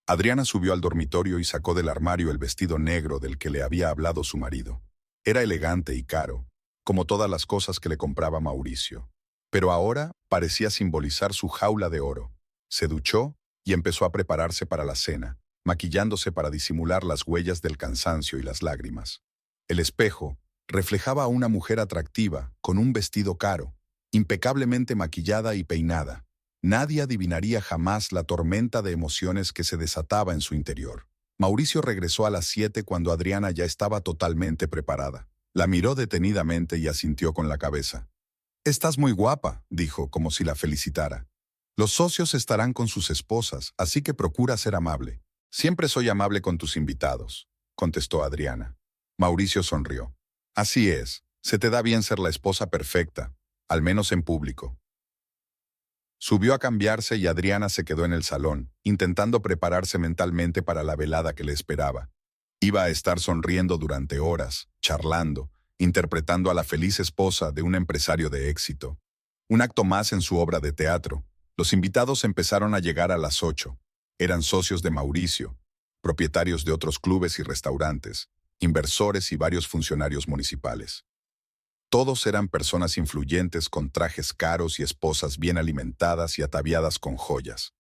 Adriana subió al dormitorio y sacó del armario el vestido negro del que le había hablado su marido. Era elegante y caro, como todas las cosas que le compraba Mauricio. Pero ahora parecía simbolizar su jaula de oro. Se duchó y empezó a prepararse para la cena, maquillándose para disimular las huellas del cansancio y las lágrimas. El espejo reflejaba a una mujer atractiva, con un vestido caro, impecablemente maquillada y peinada. Nadie adivinaría jamás la tormenta de emociones que se desataba en su interior. Mauricio regresó a las 7 cuando Adriana ya estaba totalmente preparada. La miró detenidamente y asintió con la cabeza. «Estás muy guapa», dijo, como si la felicitara. «Los socios estarán con sus esposas, así que procura ser amable». «Siempre soy amable con tus invitados», contestó Adriana. Mauricio sonrió. «Así es, se te da bien ser la esposa perfecta, al menos en público». Subió a cambiarse y Adriana se quedó en el salón, intentando prepararse mentalmente para la velada que le esperaba. Iba a estar sonriendo durante horas, charlando, interpretando a la feliz esposa de un empresario de éxito. Un acto más en su obra de teatro. Los invitados empezaron a llegar a las 8. Eran socios de Mauricio, propietarios de otros clubes y restaurantes, inversores y varios funcionarios municipales. Todos eran personas influyentes con trajes caros y esposas bien alimentadas y ataviadas con joyas.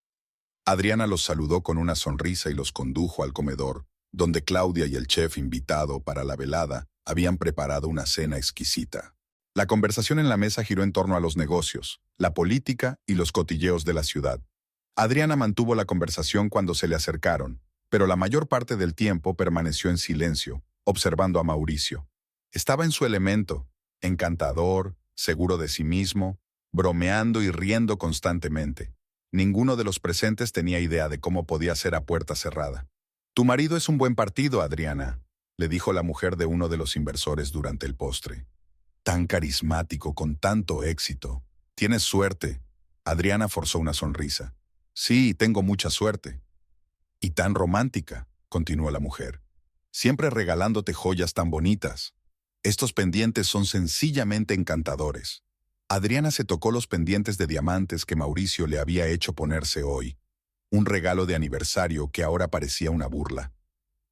Adriana los saludó con una sonrisa y los condujo al comedor, donde Claudia y el chef invitado para la velada habían preparado una cena exquisita. La conversación en la mesa giró en torno a los negocios, la política y los cotilleos de la ciudad. Adriana mantuvo la conversación cuando se le acercaron, pero la mayor parte del tiempo permaneció en silencio, observando a Mauricio. Estaba en su elemento, encantador, seguro de sí mismo, bromeando y riendo constantemente. Ninguno de los presentes tenía idea de cómo podía ser a puerta cerrada. «Tu marido es un buen partido, Adriana», le dijo la mujer de uno de los inversores durante el postre. «Tan carismático, con tanto éxito. Tienes suerte». Adriana forzó una sonrisa. «Sí, tengo mucha suerte». «Y tan romántica», continuó la mujer. «Siempre regalándote joyas tan bonitas. Estos pendientes son sencillamente encantadores». Adriana se tocó los pendientes de diamantes que Mauricio le había hecho ponerse hoy. Un regalo de aniversario que ahora parecía una burla.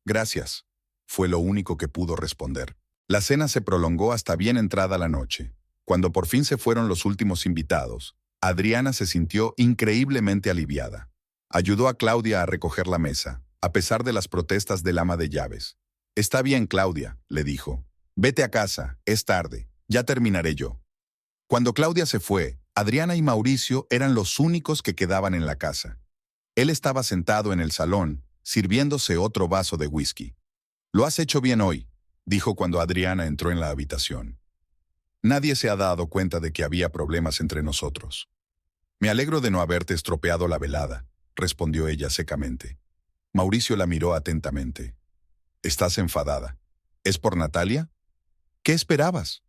«Gracias», fue lo único que pudo responder. La cena se prolongó hasta bien entrada la noche. Cuando por fin se fueron los últimos invitados, Adriana se sintió increíblemente aliviada. Ayudó a Claudia a recoger la mesa, a pesar de las protestas del ama de llaves. «Está bien, Claudia», le dijo. «Vete a casa, es tarde, ya terminaré yo». Cuando Claudia se fue, Adriana y Mauricio eran los únicos que quedaban en la casa. Él estaba sentado en el salón, sirviéndose otro vaso de whisky. «Lo has hecho bien hoy», dijo cuando Adriana entró en la habitación. «Nadie se ha dado cuenta de que había problemas entre nosotros». «Me alegro de no haberte estropeado la velada», respondió ella secamente. Mauricio la miró atentamente. Estás enfadada. ¿Es por Natalia? ¿Qué esperabas?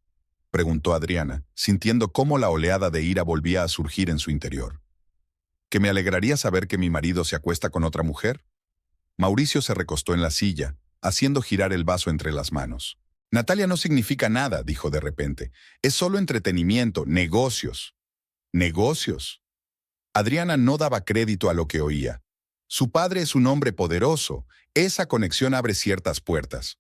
Preguntó Adriana, sintiendo cómo la oleada de ira volvía a surgir en su interior. ¿Que me alegraría saber que mi marido se acuesta con otra mujer? Mauricio se recostó en la silla, haciendo girar el vaso entre las manos. Natalia no significa nada, dijo de repente. Es solo entretenimiento, negocios. ¿Negocios? Adriana no daba crédito a lo que oía. Su padre es un hombre poderoso. Esa conexión abre ciertas puertas.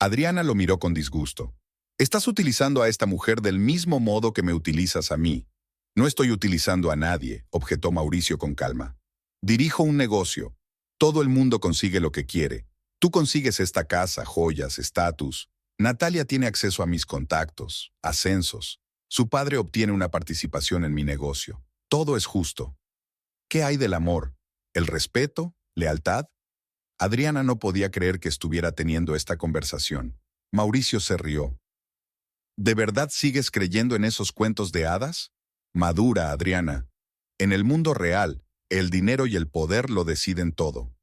Adriana lo miró con disgusto. Estás utilizando a esta mujer del mismo modo que me utilizas a mí. No estoy utilizando a nadie, objetó Mauricio con calma. Dirijo un negocio. Todo el mundo consigue lo que quiere. Tú consigues esta casa, joyas, estatus. Natalia tiene acceso a mis contactos, ascensos. Su padre obtiene una participación en mi negocio. Todo es justo. ¿Qué hay del amor? ¿El respeto? ¿Lealtad? Adriana no podía creer que estuviera teniendo esta conversación. Mauricio se rió. ¿De verdad sigues creyendo en esos cuentos de hadas? Madura, Adriana. En el mundo real, el dinero y el poder lo deciden todo.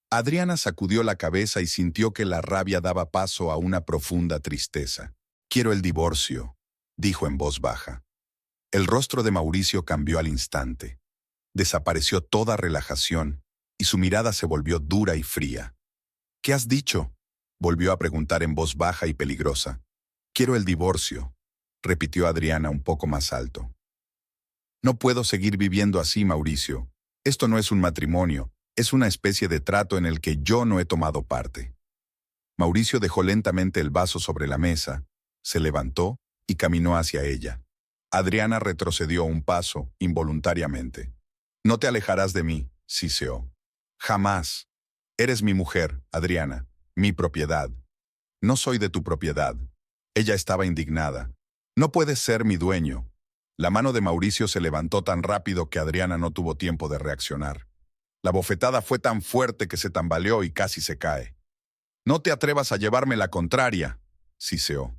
Adriana sacudió la cabeza y sintió que la rabia daba paso a una profunda tristeza. Quiero el divorcio, dijo en voz baja. El rostro de Mauricio cambió al instante. Desapareció toda relajación y su mirada se volvió dura y fría. ¿Qué has dicho? Volvió a preguntar en voz baja y peligrosa. Quiero el divorcio, repitió Adriana un poco más alto. No puedo seguir viviendo así, Mauricio. Esto no es un matrimonio, es una especie de trato en el que yo no he tomado parte. Mauricio dejó lentamente el vaso sobre la mesa, se levantó y caminó hacia ella. Adriana retrocedió un paso, involuntariamente. No te alejarás de mí, siseó. Jamás. Eres mi mujer, Adriana, mi propiedad. No soy de tu propiedad. Ella estaba indignada. No puedes ser mi dueño. La mano de Mauricio se levantó tan rápido que Adriana no tuvo tiempo de reaccionar. La bofetada fue tan fuerte que se tambaleó y casi se cae. No te atrevas a llevarme la contraria, siseó.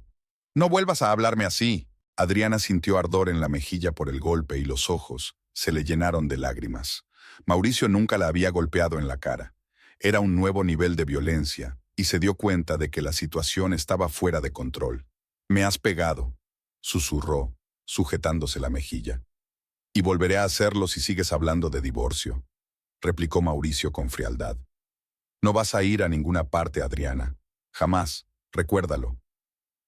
No vuelvas a hablarme así. Adriana sintió ardor en la mejilla por el golpe y los ojos se le llenaron de lágrimas. Mauricio nunca la había golpeado en la cara. Era un nuevo nivel de violencia y se dio cuenta de que la situación estaba fuera de control. Me has pegado, susurró, sujetándose la mejilla. Y volveré a hacerlo si sigues hablando de divorcio, replicó Mauricio con frialdad. No vas a ir a ninguna parte, Adriana. Jamás, recuérdalo.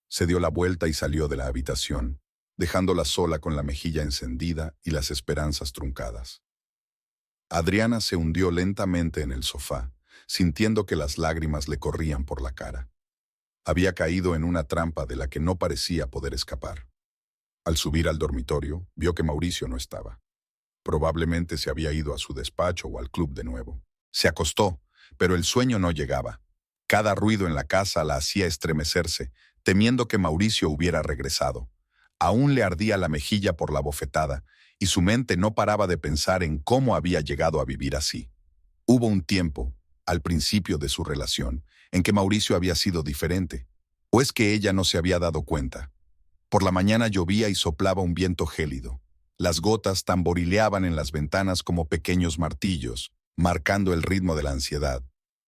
Se dio la vuelta y salió de la habitación, dejándola sola con la mejilla encendida y las esperanzas truncadas. Adriana se hundió lentamente en el sofá, sintiendo que las lágrimas le corrían por la cara. Había caído en una trampa de la que no parecía poder escapar. Al subir al dormitorio, vio que Mauricio no estaba. Probablemente se había ido a su despacho o al club de nuevo. Se acostó, pero el sueño no llegaba. Cada ruido en la casa la hacía estremecerse, temiendo que Mauricio hubiera regresado. Aún le ardía la mejilla por la bofetada, y su mente no paraba de pensar en cómo había llegado a vivir así. Hubo un tiempo, al principio de su relación, en que Mauricio había sido diferente. ¿O es que ella no se había dado cuenta? Por la mañana llovía y soplaba un viento gélido. Las gotas tamborileaban en las ventanas como pequeños martillos, marcando el ritmo de la ansiedad.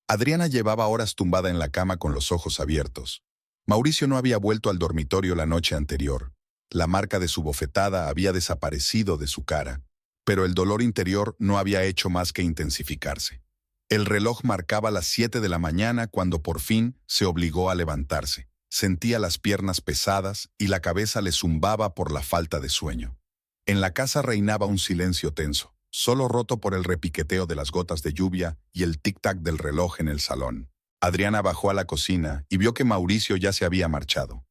Adriana llevaba horas tumbada en la cama con los ojos abiertos. Mauricio no había vuelto al dormitorio la noche anterior. La marca de su bofetada había desaparecido de su cara, pero el dolor interior no había hecho más que intensificarse. El reloj marcaba las 7 de la mañana cuando por fin se obligó a levantarse. Sentía las piernas pesadas y la cabeza le zumbaba por la falta de sueño. En la casa reinaba un silencio tenso, solo roto por el repiqueteo de las gotas de lluvia y el tic-tac del reloj en el salón. Adriana bajó a la cocina y vio que Mauricio ya se había marchado.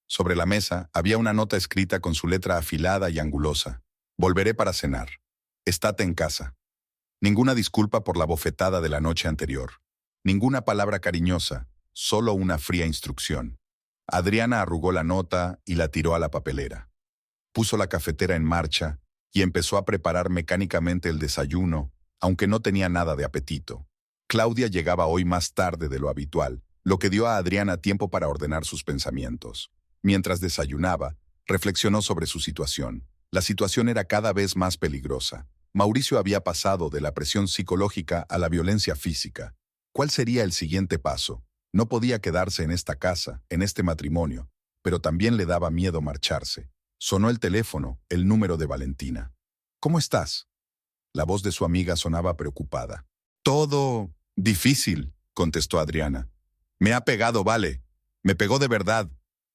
Sobre la mesa había una nota escrita con su letra afilada y angulosa. Volveré para cenar. Estate en casa. Ninguna disculpa por la bofetada de la noche anterior. Ninguna palabra cariñosa, solo una fría instrucción. Adriana arrugó la nota y la tiró a la papelera. Puso la cafetera en marcha y empezó a preparar mecánicamente el desayuno, aunque no tenía nada de apetito. Claudia llegaba hoy más tarde de lo habitual, lo que dio a Adriana tiempo para ordenar sus pensamientos. Mientras desayunaba, reflexionó sobre su situación. La situación era cada vez más peligrosa. Mauricio había pasado de la presión psicológica a la violencia física. ¿Cuál sería el siguiente paso? No podía quedarse en esta casa, en este matrimonio, pero también le daba miedo marcharse. Sonó el teléfono, el número de Valentina. ¿Cómo estás? La voz de su amiga sonaba preocupada. Todo difícil, contestó Adriana. Me ha pegado, vale. Me pegó de verdad.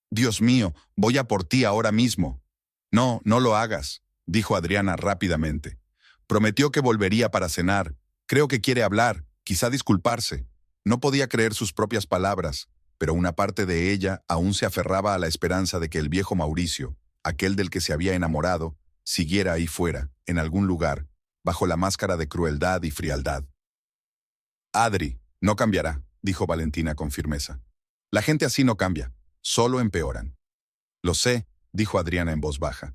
Dios mío, voy a por ti ahora mismo. No, no lo hagas, dijo Adriana rápidamente. Prometió que volvería para cenar. Creo que quiere hablar, quizá disculparse. No podía creer sus propias palabras, pero una parte de ella aún se aferraba a la esperanza de que el viejo Mauricio, aquel del que se había enamorado, siguiera ahí fuera, en algún lugar, bajo la máscara de crueldad y frialdad. Adri, no cambiará, dijo Valentina con firmeza. La gente así no cambia, solo empeoran. Lo sé, dijo Adriana en voz baja.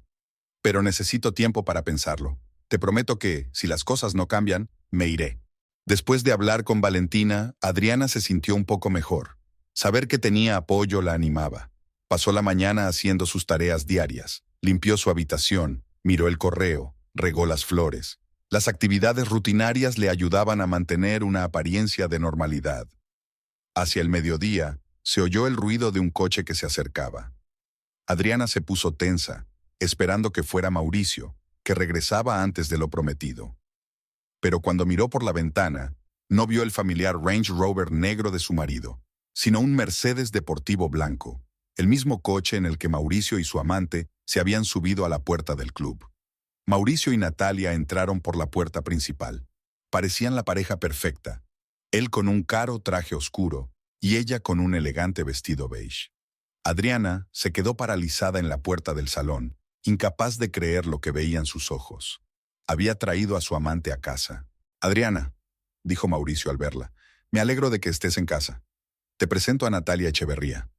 Pero necesito tiempo para pensarlo. Te prometo que, si las cosas no cambian, me iré. Después de hablar con Valentina, Adriana se sintió un poco mejor. Saber que tenía apoyo la animaba. Pasó la mañana haciendo sus tareas diarias. Limpió su habitación, miró el correo, regó las flores. Las actividades rutinarias le ayudaban a mantener una apariencia de normalidad. Hacia el mediodía, se oyó el ruido de un coche que se acercaba. Adriana se puso tensa, esperando que fuera Mauricio, que regresaba antes de lo prometido. Pero cuando miró por la ventana, no vio el familiar Range Rover negro de su marido, sino un Mercedes deportivo blanco, el mismo coche en el que Mauricio y su amante se habían subido a la puerta del club. Mauricio y Natalia entraron por la puerta principal. Parecían la pareja perfecta, él con un caro traje oscuro y ella con un elegante vestido beige. Adriana se quedó paralizada en la puerta del salón, incapaz de creer lo que veían sus ojos. Había traído a su amante a casa. Adriana, dijo Mauricio al verla, me alegro de que estés en casa. Te presento a Natalia Echeverría.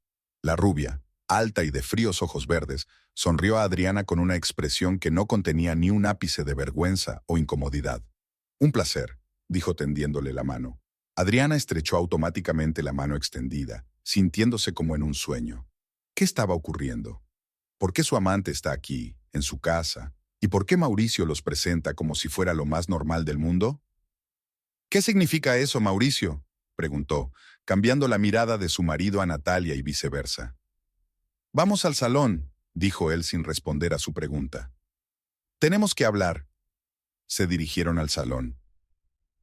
La rubia, alta y de fríos ojos verdes, sonrió a Adriana con una expresión que no contenía ni un ápice de vergüenza o incomodidad. Un placer, dijo tendiéndole la mano. Adriana estrechó automáticamente la mano extendida, sintiéndose como en un sueño. ¿Qué estaba ocurriendo? ¿Por qué su amante está aquí, en su casa? ¿Y por qué Mauricio los presenta como si fuera lo más normal del mundo? ¿Qué significa eso, Mauricio?, preguntó, cambiando la mirada de su marido a Natalia y viceversa. Vamos al salón, dijo él sin responder a su pregunta. Tenemos que hablar. Se dirigieron al salón.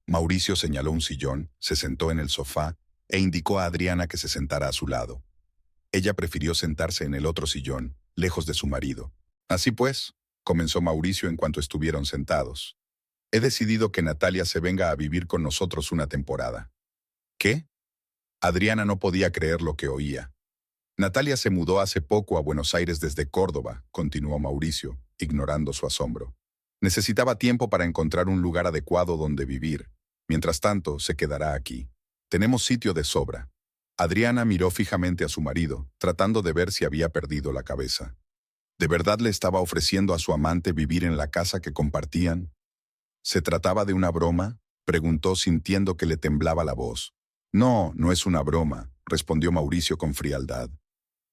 Mauricio señaló un sillón, se sentó en el sofá e indicó a Adriana que se sentara a su lado. Ella prefirió sentarse en el otro sillón, lejos de su marido. Así pues, comenzó Mauricio en cuanto estuvieron sentados. He decidido que Natalia se venga a vivir con nosotros una temporada. ¿Qué? Adriana no podía creer lo que oía. Natalia se mudó hace poco a Buenos Aires desde Córdoba, continuó Mauricio, ignorando su asombro. Necesitaba tiempo para encontrar un lugar adecuado donde vivir. Mientras tanto, se quedará aquí. Tenemos sitio de sobra. Adriana miró fijamente a su marido, tratando de ver si había perdido la cabeza. ¿De verdad le estaba ofreciendo a su amante vivir en la casa que compartían? ¿Se trataba de una broma?, preguntó sintiendo que le temblaba la voz. No, no es una broma, respondió Mauricio con frialdad.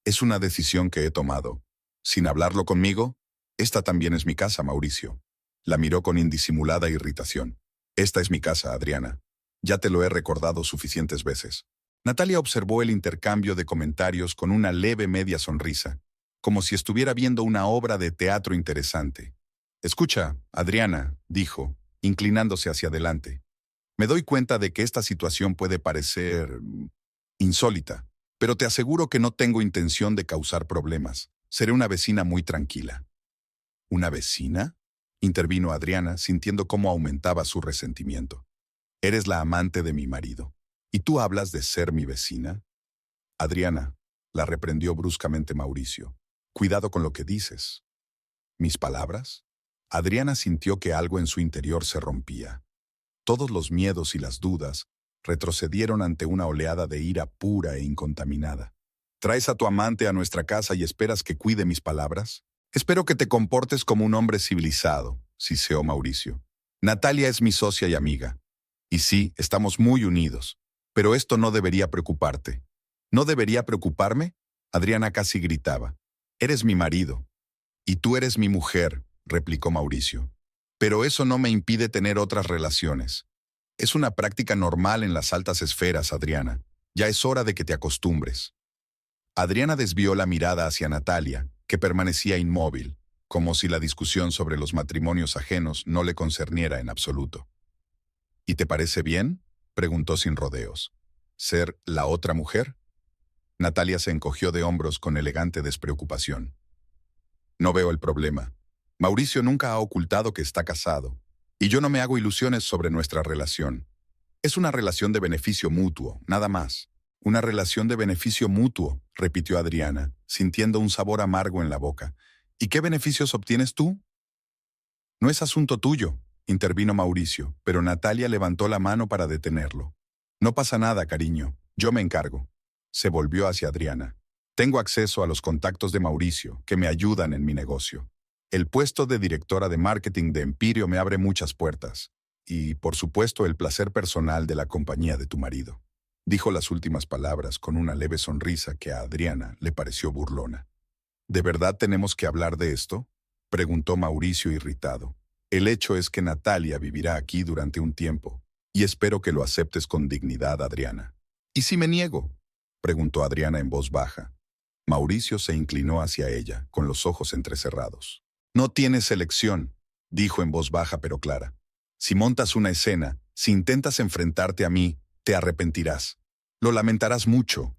Es una decisión que he tomado. ¿Sin hablarlo conmigo? Esta también es mi casa, Mauricio. La miró con indisimulada irritación. Esta es mi casa, Adriana. Ya te lo he recordado suficientes veces. Natalia observó el intercambio de comentarios con una leve media sonrisa, como si estuviera viendo una obra de teatro interesante. Escucha, Adriana, dijo, inclinándose hacia adelante. Me doy cuenta de que esta situación puede parecer insólita, pero te aseguro que no tengo intención de causar problemas. Seré una vecina muy tranquila. ¿Una vecina?, intervino Adriana, sintiendo cómo aumentaba su resentimiento. Eres la amante de mi marido. ¿Y tú hablas de ser mi vecina? Adriana, la reprendió bruscamente Mauricio. Cuidado con lo que dices. ¿Mis palabras? Adriana sintió que algo en su interior se rompía. Todos los miedos y las dudas retrocedieron ante una oleada de ira pura e incontaminada. ¿Traes a tu amante a nuestra casa y esperas que cuide mis palabras? Espero que te comportes como un hombre civilizado, siseó Mauricio. Natalia es mi socia y amiga. Y sí, estamos muy unidos. Pero esto no debería preocuparte. ¿No debería preocuparme? Adriana casi gritaba. Eres mi marido. Y tú eres mi mujer, replicó Mauricio. Pero eso no me impide tener otras relaciones. Es una práctica normal en las altas esferas, Adriana. Ya es hora de que te acostumbres. Adriana desvió la mirada hacia Natalia, que permanecía inmóvil, como si la discusión sobre los matrimonios ajenos no le concerniera en absoluto. ¿Y te parece bien?, preguntó sin rodeos. ¿Ser la otra mujer? Natalia se encogió de hombros con elegante despreocupación. No veo el problema. Mauricio nunca ha ocultado que está casado, y yo no me hago ilusiones sobre nuestra relación. Es una relación de beneficio mutuo, nada más. Una relación de beneficio mutuo, repitió Adriana, sintiendo un sabor amargo en la boca. ¿Y qué beneficios obtienes tú? No es asunto tuyo, intervino Mauricio, pero Natalia levantó la mano para detenerlo. No pasa nada, cariño, yo me encargo. Se volvió hacia Adriana. Tengo acceso a los contactos de Mauricio, que me ayudan en mi negocio. El puesto de directora de marketing de Empirio me abre muchas puertas. Y, por supuesto, el placer personal de la compañía de tu marido. Dijo las últimas palabras con una leve sonrisa que a Adriana le pareció burlona. ¿De verdad tenemos que hablar de esto?, preguntó Mauricio irritado. El hecho es que Natalia vivirá aquí durante un tiempo, y espero que lo aceptes con dignidad, Adriana. ¿Y si me niego?, preguntó Adriana en voz baja. Mauricio se inclinó hacia ella, con los ojos entrecerrados. No tienes elección, dijo en voz baja pero clara. Si montas una escena, si intentas enfrentarte a mí, te arrepentirás. Lo lamentarás mucho.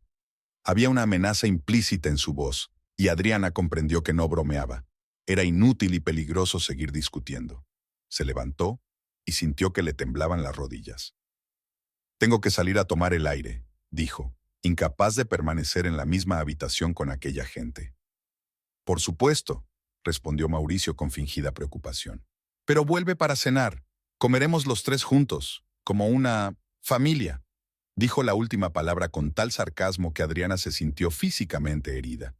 Había una amenaza implícita en su voz, y Adriana comprendió que no bromeaba. Era inútil y peligroso seguir discutiendo. Se levantó y sintió que le temblaban las rodillas. Tengo que salir a tomar el aire, dijo, incapaz de permanecer en la misma habitación con aquella gente. Por supuesto, respondió Mauricio con fingida preocupación. Pero vuelve para cenar. Comeremos los tres juntos, como una familia. Dijo la última palabra con tal sarcasmo que Adriana se sintió físicamente herida.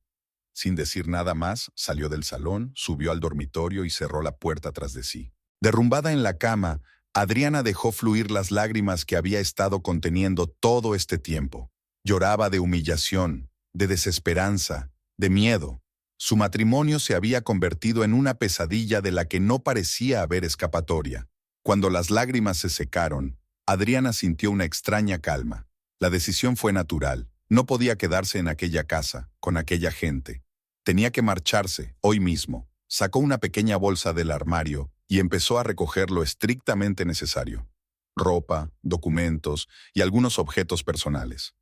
Sin decir nada más, salió del salón, subió al dormitorio y cerró la puerta tras de sí. Derrumbada en la cama, Adriana dejó fluir las lágrimas que había estado conteniendo todo este tiempo. Lloraba de humillación, de desesperanza, de miedo. Su matrimonio se había convertido en una pesadilla de la que no parecía haber escapatoria. Cuando las lágrimas se secaron, Adriana sintió una extraña calma. La decisión fue natural. No podía quedarse en aquella casa, con aquella gente. Tenía que marcharse, hoy mismo. Sacó una pequeña bolsa del armario y empezó a recoger lo estrictamente necesario. Ropa, documentos y algunos objetos personales.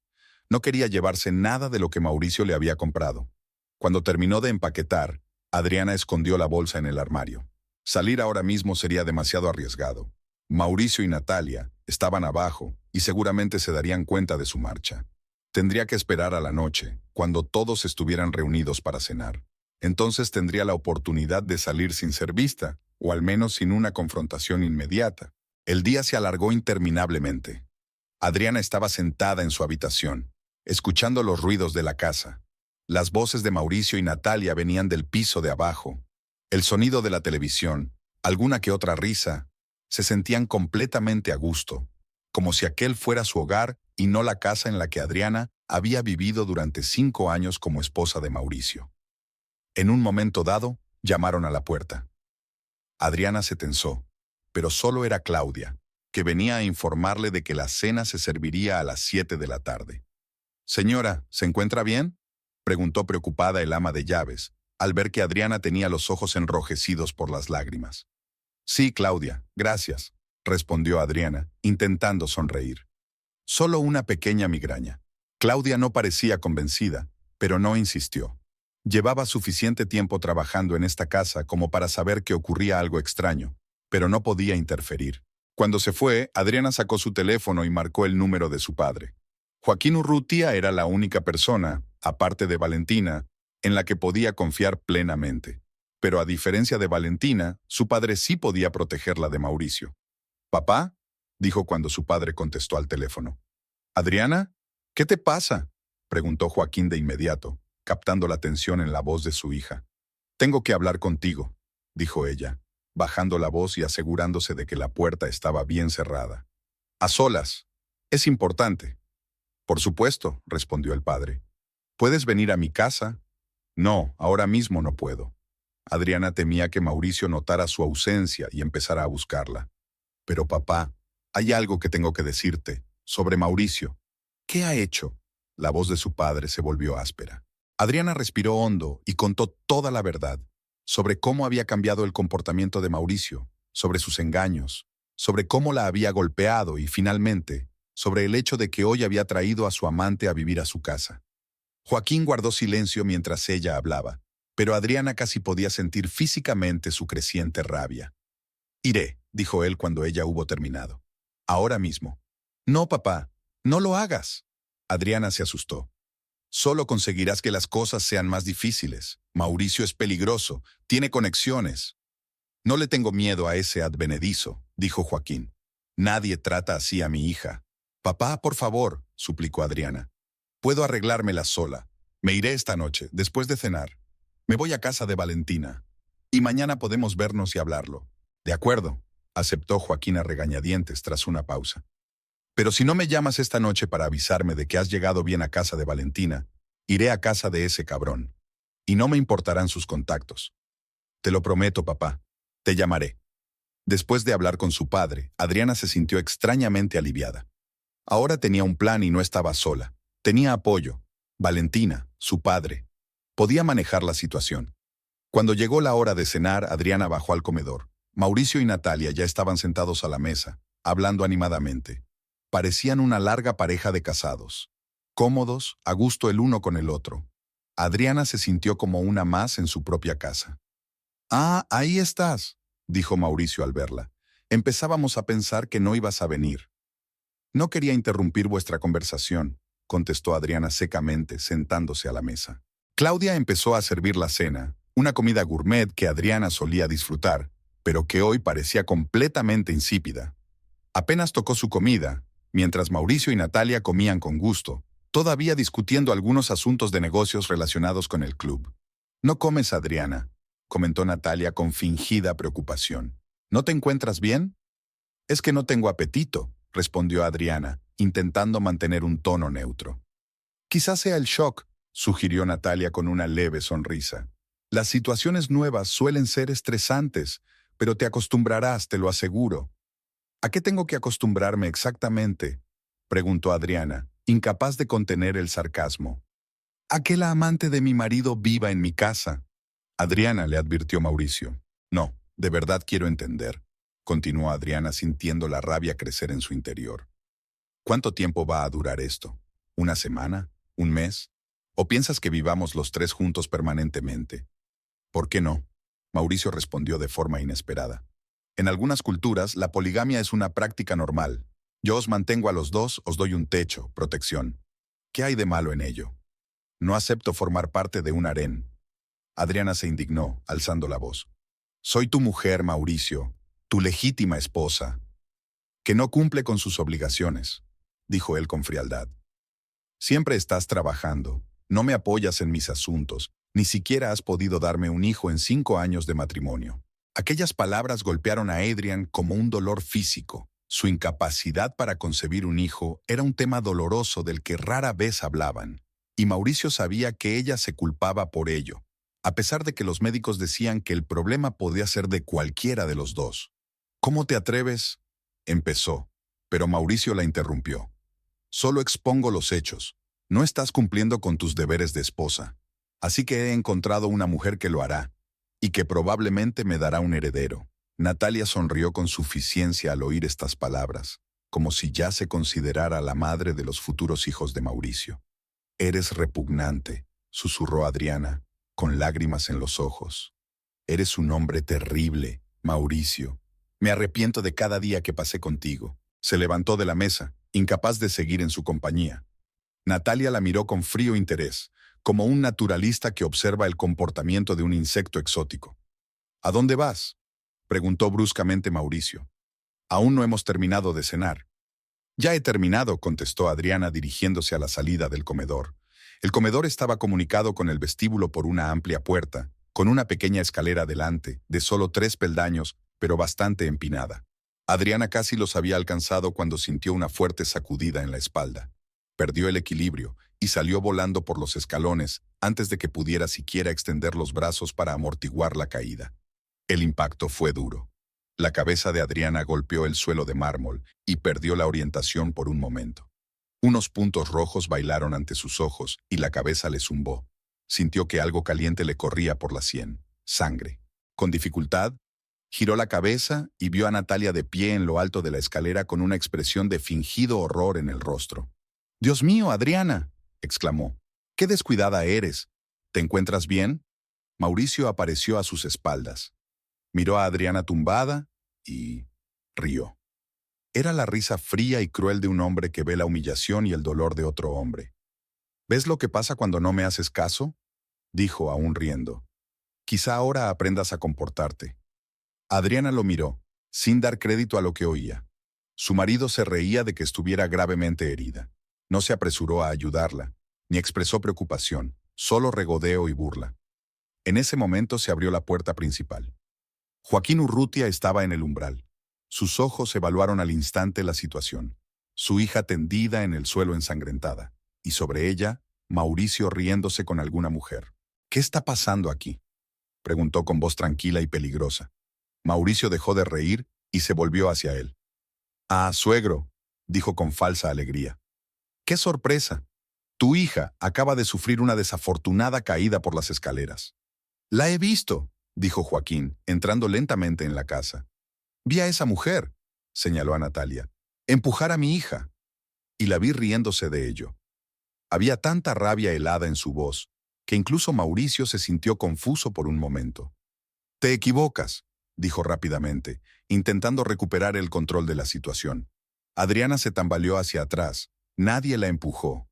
No quería llevarse nada de lo que Mauricio le había comprado. Cuando terminó de empaquetar, Adriana escondió la bolsa en el armario. Salir ahora mismo sería demasiado arriesgado. Mauricio y Natalia estaban abajo y seguramente se darían cuenta de su marcha. Tendría que esperar a la noche, cuando todos estuvieran reunidos para cenar. Entonces tendría la oportunidad de salir sin ser vista, o al menos sin una confrontación inmediata. El día se alargó interminablemente. Adriana estaba sentada en su habitación, escuchando los ruidos de la casa. Las voces de Mauricio y Natalia venían del piso de abajo. El sonido de la televisión, alguna que otra risa, se sentían completamente a gusto, como si aquel fuera su hogar y no la casa en la que Adriana había vivido durante 5 años como esposa de Mauricio. En un momento dado, llamaron a la puerta. Adriana se tensó, pero solo era Claudia, que venía a informarle de que la cena se serviría a las 7 de la tarde. «Señora, ¿se encuentra bien?», preguntó preocupada el ama de llaves, al ver que Adriana tenía los ojos enrojecidos por las lágrimas. «Sí, Claudia, gracias», respondió Adriana, intentando sonreír. «Solo una pequeña migraña». Claudia no parecía convencida, pero no insistió. Llevaba suficiente tiempo trabajando en esta casa como para saber que ocurría algo extraño, pero no podía interferir. Cuando se fue, Adriana sacó su teléfono y marcó el número de su padre. Joaquín Urrutia era la única persona, aparte de Valentina, en la que podía confiar plenamente. Pero a diferencia de Valentina, su padre sí podía protegerla de Mauricio. «¿Papá?», dijo cuando su padre contestó al teléfono. «¿Adriana? ¿Qué te pasa?», preguntó Joaquín de inmediato, captando la tensión en la voz de su hija. «Tengo que hablar contigo», dijo ella, bajando la voz y asegurándose de que la puerta estaba bien cerrada. «A solas. Es importante». «Por supuesto», respondió el padre. «¿Puedes venir a mi casa?» «No, ahora mismo no puedo». Adriana temía que Mauricio notara su ausencia y empezara a buscarla. «Pero papá, Hay algo que tengo que decirte sobre Mauricio. ¿Qué ha hecho? La voz de su padre se volvió áspera. Adriana respiró hondo y contó toda la verdad sobre cómo había cambiado el comportamiento de Mauricio, sobre sus engaños, sobre cómo la había golpeado y, finalmente, sobre el hecho de que hoy había traído a su amante a vivir a su casa. Joaquín guardó silencio mientras ella hablaba, pero Adriana casi podía sentir físicamente su creciente rabia. «Iré», dijo él cuando ella hubo terminado. «Ahora mismo». «No, papá, no lo hagas». Adriana se asustó. «Solo conseguirás que las cosas sean más difíciles. Mauricio es peligroso, tiene conexiones». «No le tengo miedo a ese advenedizo», dijo Joaquín. «Nadie trata así a mi hija». «Papá, por favor», suplicó Adriana. «Puedo arreglármela sola. Me iré esta noche, después de cenar. Me voy a casa de Valentina. Y mañana podemos vernos y hablarlo». «De acuerdo», aceptó Joaquín a regañadientes tras una pausa. «Pero si no me llamas esta noche para avisarme de que has llegado bien a casa de Valentina, iré a casa de ese cabrón. Y no me importarán sus contactos. Te lo prometo, papá. Te llamaré». Después de hablar con su padre, Adriana se sintió extrañamente aliviada. Ahora tenía un plan y no estaba sola. Tenía apoyo. Valentina, su padre. Podía manejar la situación. Cuando llegó la hora de cenar, Adriana bajó al comedor. Mauricio y Natalia ya estaban sentados a la mesa, hablando animadamente. Parecían una larga pareja de casados. Cómodos, a gusto el uno con el otro. Adriana se sintió como una más en su propia casa. «Ah, ahí estás», dijo Mauricio al verla. «Empezábamos a pensar que no ibas a venir». «No quería interrumpir vuestra conversación», contestó Adriana secamente, sentándose a la mesa. Claudia empezó a servir la cena, una comida gourmet que Adriana solía disfrutar, pero que hoy parecía completamente insípida. Apenas tocó su comida, mientras Mauricio y Natalia comían con gusto, todavía discutiendo algunos asuntos de negocios relacionados con el club. «¿No comes, Adriana?», comentó Natalia con fingida preocupación. «¿No te encuentras bien?» «Es que no tengo apetito», respondió Adriana, intentando mantener un tono neutro. «Quizás sea el shock», sugirió Natalia con una leve sonrisa. «Las situaciones nuevas suelen ser estresantes, pero te acostumbrarás, te lo aseguro». «¿A qué tengo que acostumbrarme exactamente?», preguntó Adriana, incapaz de contener el sarcasmo. «¿A que la amante de mi marido viva en mi casa?». «Adriana», le advirtió Mauricio. «No, de verdad quiero entender», continuó Adriana sintiendo la rabia crecer en su interior. «¿Cuánto tiempo va a durar esto? ¿Una semana? ¿Un mes? ¿O piensas que vivamos los tres juntos permanentemente?». «¿Por qué no?», Mauricio respondió de forma inesperada. «En algunas culturas, la poligamia es una práctica normal. Yo os mantengo a los dos, os doy un techo, protección. ¿Qué hay de malo en ello? No acepto formar parte de un harén». Adriana se indignó, alzando la voz. «Soy tu mujer, Mauricio, tu legítima esposa, que no cumple con sus obligaciones», dijo él con frialdad. «Siempre estás trabajando, no me apoyas en mis asuntos, ni siquiera has podido darme un hijo en 5 años de matrimonio». Aquellas palabras golpearon a Adrian como un dolor físico. Su incapacidad para concebir un hijo era un tema doloroso del que rara vez hablaban, y Mauricio sabía que ella se culpaba por ello, a pesar de que los médicos decían que el problema podía ser de cualquiera de los dos. «¿Cómo te atreves?», empezó, pero Mauricio la interrumpió. «Solo expongo los hechos. No estás cumpliendo con tus deberes de esposa. Así que he encontrado una mujer que lo hará, y que probablemente me dará un heredero». Natalia sonrió con suficiencia al oír estas palabras, como si ya se considerara la madre de los futuros hijos de Mauricio. «Eres repugnante», susurró Adriana, con lágrimas en los ojos. «Eres un hombre terrible, Mauricio. Me arrepiento de cada día que pasé contigo». Se levantó de la mesa, incapaz de seguir en su compañía. Natalia la miró con frío interés, como un naturalista que observa el comportamiento de un insecto exótico. «¿A dónde vas?», preguntó bruscamente Mauricio. «Aún no hemos terminado de cenar». «Ya he terminado», contestó Adriana dirigiéndose a la salida del comedor. El comedor estaba comunicado con el vestíbulo por una amplia puerta, con una pequeña escalera delante, de solo 3 peldaños, pero bastante empinada. Adriana casi los había alcanzado cuando sintió una fuerte sacudida en la espalda. Perdió el equilibrio y salió volando por los escalones antes de que pudiera siquiera extender los brazos para amortiguar la caída. El impacto fue duro. La cabeza de Adriana golpeó el suelo de mármol y perdió la orientación por un momento. Unos puntos rojos bailaron ante sus ojos y la cabeza le zumbó. Sintió que algo caliente le corría por la sien. Sangre. Con dificultad, giró la cabeza y vio a Natalia de pie en lo alto de la escalera con una expresión de fingido horror en el rostro. «¡Dios mío, Adriana!», exclamó. «¡Qué descuidada eres! ¿Te encuentras bien?». Mauricio apareció a sus espaldas. Miró a Adriana tumbada y rió. Era la risa fría y cruel de un hombre que ve la humillación y el dolor de otro hombre. «¿Ves lo que pasa cuando no me haces caso?», dijo aún riendo. «Quizá ahora aprendas a comportarte». Adriana lo miró, sin dar crédito a lo que oía. Su marido se reía de que estuviera gravemente herida. No se apresuró a ayudarla, ni expresó preocupación, solo regodeo y burla. En ese momento se abrió la puerta principal. Joaquín Urrutia estaba en el umbral. Sus ojos evaluaron al instante la situación. Su hija tendida en el suelo ensangrentada, y sobre ella, Mauricio riéndose con alguna mujer. «¿Qué está pasando aquí?», preguntó con voz tranquila y peligrosa. Mauricio dejó de reír y se volvió hacia él. «Ah, suegro», dijo con falsa alegría. «¡Qué sorpresa! Tu hija acaba de sufrir una desafortunada caída por las escaleras». «La he visto», dijo Joaquín, entrando lentamente en la casa. «Vi a esa mujer», señaló a Natalia, «empujar a mi hija». Y la vi riéndose de ello. Había tanta rabia helada en su voz, que incluso Mauricio se sintió confuso por un momento. «Te equivocas», dijo rápidamente, intentando recuperar el control de la situación. Adriana se tambaleó hacia atrás. Nadie la empujó.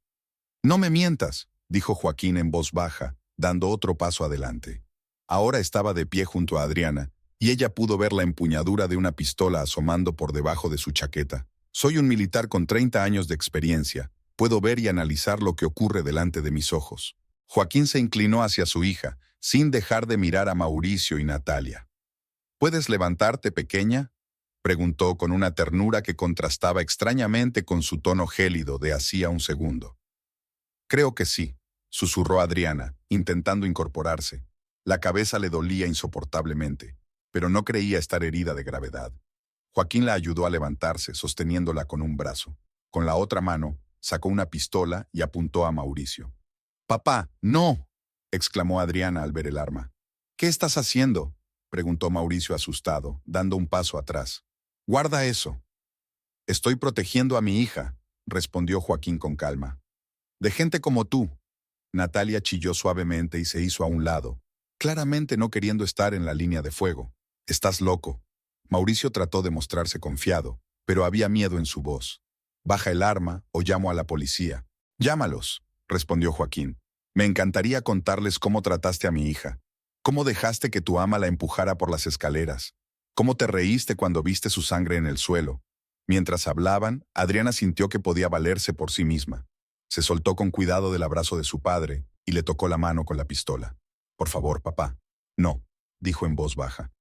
«No me mientas», dijo Joaquín en voz baja, dando otro paso adelante. Ahora estaba de pie junto a Adriana, y ella pudo ver la empuñadura de una pistola asomando por debajo de su chaqueta. «Soy un militar con 30 años de experiencia. Puedo ver y analizar lo que ocurre delante de mis ojos». Joaquín se inclinó hacia su hija, sin dejar de mirar a Mauricio y Natalia. «¿Puedes levantarte, pequeña?», preguntó con una ternura que contrastaba extrañamente con su tono gélido de hacía un segundo. «Creo que sí», susurró Adriana, intentando incorporarse. La cabeza le dolía insoportablemente, pero no creía estar herida de gravedad. Joaquín la ayudó a levantarse, sosteniéndola con un brazo. Con la otra mano, sacó una pistola y apuntó a Mauricio. «¡Papá, no!», exclamó Adriana al ver el arma. «¿Qué estás haciendo?», preguntó Mauricio asustado, dando un paso atrás. «Guarda eso». «Estoy protegiendo a mi hija», respondió Joaquín con calma. «De gente como tú». Natalia chilló suavemente y se hizo a un lado, claramente no queriendo estar en la línea de fuego. «Estás loco». Mauricio trató de mostrarse confiado, pero había miedo en su voz. «Baja el arma o llamo a la policía». «Llámalos», respondió Joaquín. «Me encantaría contarles cómo trataste a mi hija. Cómo dejaste que tu ama la empujara por las escaleras. Cómo te reíste cuando viste su sangre en el suelo». Mientras hablaban, Adriana sintió que podía valerse por sí misma. Se soltó con cuidado del abrazo de su padre y le tocó la mano con la pistola. «Por favor, papá». «No», dijo en voz baja.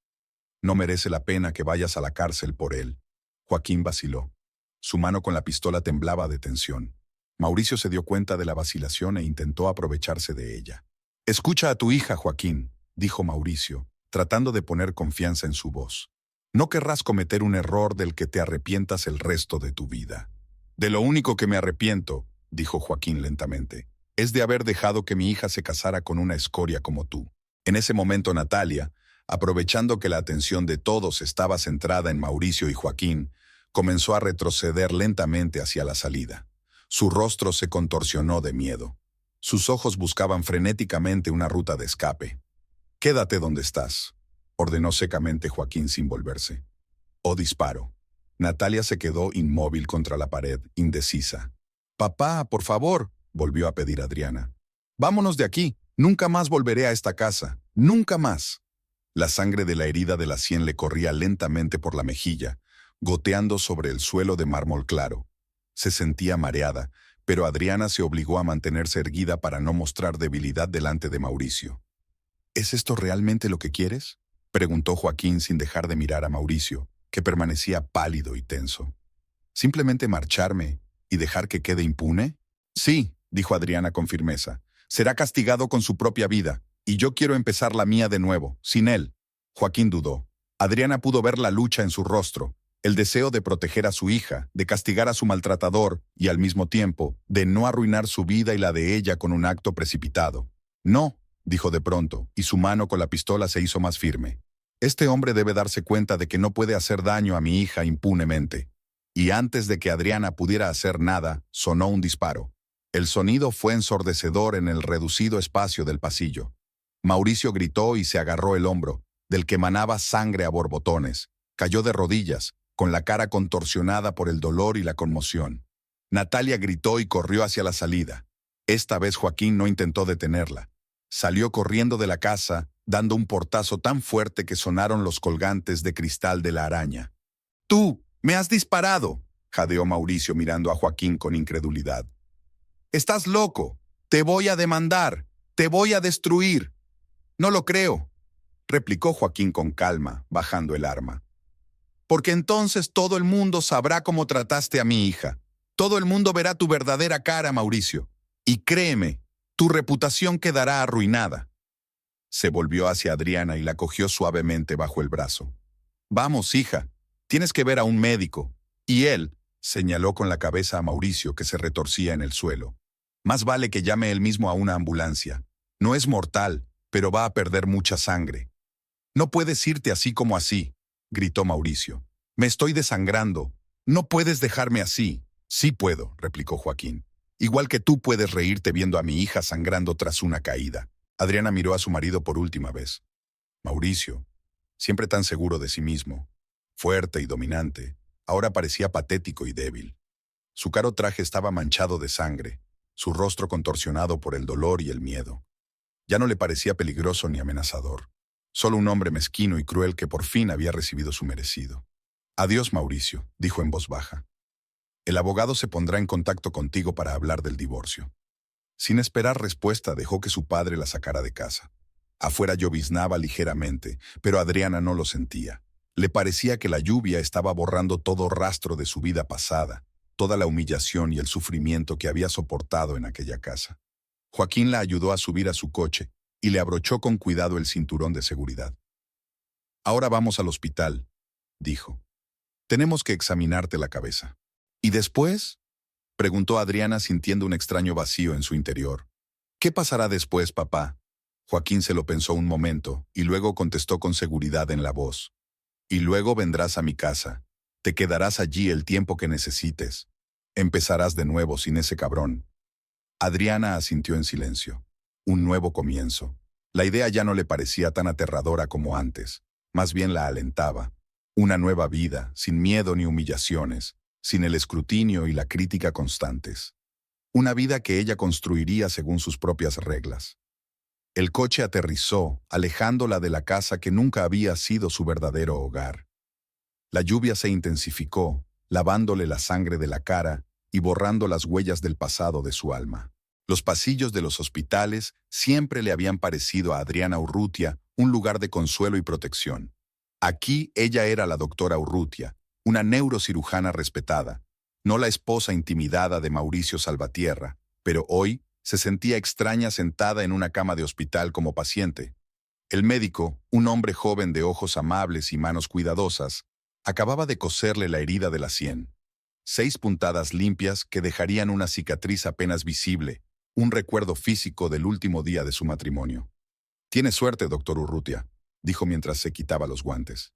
«No merece la pena que vayas a la cárcel por él». Joaquín vaciló. Su mano con la pistola temblaba de tensión. Mauricio se dio cuenta de la vacilación e intentó aprovecharse de ella. «Escucha a tu hija, Joaquín», dijo Mauricio, tratando de poner confianza en su voz. «No querrás cometer un error del que te arrepientas el resto de tu vida». «De lo único que me arrepiento», dijo Joaquín lentamente, «es de haber dejado que mi hija se casara con una escoria como tú». En ese momento Natalia, aprovechando que la atención de todos estaba centrada en Mauricio y Joaquín, comenzó a retroceder lentamente hacia la salida. Su rostro se contorsionó de miedo. Sus ojos buscaban frenéticamente una ruta de escape. «Quédate donde estás», ordenó secamente Joaquín sin volverse. «O disparo». Natalia se quedó inmóvil contra la pared, indecisa. «Papá, por favor», volvió a pedir Adriana. «Vámonos de aquí. Nunca más volveré a esta casa. Nunca más». La sangre de la herida de la sien le corría lentamente por la mejilla, goteando sobre el suelo de mármol claro. Se sentía mareada, pero Adriana se obligó a mantenerse erguida para no mostrar debilidad delante de Mauricio. «¿Es esto realmente lo que quieres?», preguntó Joaquín sin dejar de mirar a Mauricio, que permanecía pálido y tenso. «¿Simplemente marcharme y dejar que quede impune?». «Sí», dijo Adriana con firmeza. «Será castigado con su propia vida, y yo quiero empezar la mía de nuevo, sin él». Joaquín dudó. Adriana pudo ver la lucha en su rostro, el deseo de proteger a su hija, de castigar a su maltratador y al mismo tiempo, de no arruinar su vida y la de ella con un acto precipitado. No, dijo de pronto, y su mano con la pistola se hizo más firme. Este hombre debe darse cuenta de que no puede hacer daño a mi hija impunemente. Y antes de que Adriana pudiera hacer nada, sonó un disparo. El sonido fue ensordecedor en el reducido espacio del pasillo. Mauricio gritó y se agarró el hombro, del que emanaba sangre a borbotones. Cayó de rodillas, con la cara contorsionada por el dolor y la conmoción. Natalia gritó y corrió hacia la salida. Esta vez Joaquín no intentó detenerla. Salió corriendo de la casa, dando un portazo tan fuerte que sonaron los colgantes de cristal de la araña. «¡Tú! ¡Me has disparado!», jadeó Mauricio mirando a Joaquín con incredulidad. «¡Estás loco! ¡Te voy a demandar! ¡Te voy a destruir!». «No lo creo», replicó Joaquín con calma, bajando el arma. «Porque entonces todo el mundo sabrá cómo trataste a mi hija. Todo el mundo verá tu verdadera cara, Mauricio. Y créeme, tu reputación quedará arruinada». Se volvió hacia Adriana y la cogió suavemente bajo el brazo. «Vamos, hija, tienes que ver a un médico». Y él señaló con la cabeza a Mauricio, que se retorcía en el suelo. «Más vale que llame él mismo a una ambulancia. No es mortal, pero va a perder mucha sangre». «No puedes irte así como así», gritó Mauricio. «Me estoy desangrando. No puedes dejarme así». «Sí puedo», replicó Joaquín. «Igual que tú puedes reírte viendo a mi hija sangrando tras una caída». Adriana miró a su marido por última vez. Mauricio, siempre tan seguro de sí mismo, fuerte y dominante, ahora parecía patético y débil. Su caro traje estaba manchado de sangre, su rostro contorsionado por el dolor y el miedo. Ya no le parecía peligroso ni amenazador, solo un hombre mezquino y cruel que por fin había recibido su merecido. «Adiós, Mauricio», dijo en voz baja. «El abogado se pondrá en contacto contigo para hablar del divorcio». Sin esperar respuesta, dejó que su padre la sacara de casa. Afuera lloviznaba ligeramente, pero Adriana no lo sentía. Le parecía que la lluvia estaba borrando todo rastro de su vida pasada, toda la humillación y el sufrimiento que había soportado en aquella casa. Joaquín la ayudó a subir a su coche y le abrochó con cuidado el cinturón de seguridad. «Ahora vamos al hospital», dijo. «Tenemos que examinarte la cabeza». «¿Y después?», preguntó Adriana sintiendo un extraño vacío en su interior. «¿Qué pasará después, papá?». Joaquín se lo pensó un momento y luego contestó con seguridad en la voz. «Y luego vendrás a mi casa. Te quedarás allí el tiempo que necesites. Empezarás de nuevo sin ese cabrón». Adriana asintió en silencio. Un nuevo comienzo. La idea ya no le parecía tan aterradora como antes. Más bien la alentaba. Una nueva vida, sin miedo ni humillaciones, sin el escrutinio y la crítica constantes. Una vida que ella construiría según sus propias reglas. El coche aterrizó, alejándola de la casa que nunca había sido su verdadero hogar. La lluvia se intensificó, lavándole la sangre de la cara y borrando las huellas del pasado de su alma. Los pasillos de los hospitales siempre le habían parecido a Adriana Urrutia un lugar de consuelo y protección. Aquí ella era la doctora Urrutia, una neurocirujana respetada, no la esposa intimidada de Mauricio Salvatierra, pero hoy se sentía extraña sentada en una cama de hospital como paciente. El médico, un hombre joven de ojos amables y manos cuidadosas, acababa de coserle la herida de la sien. 6 puntadas limpias que dejarían una cicatriz apenas visible, un recuerdo físico del último día de su matrimonio. «Tiene suerte, doctor Urrutia», dijo mientras se quitaba los guantes.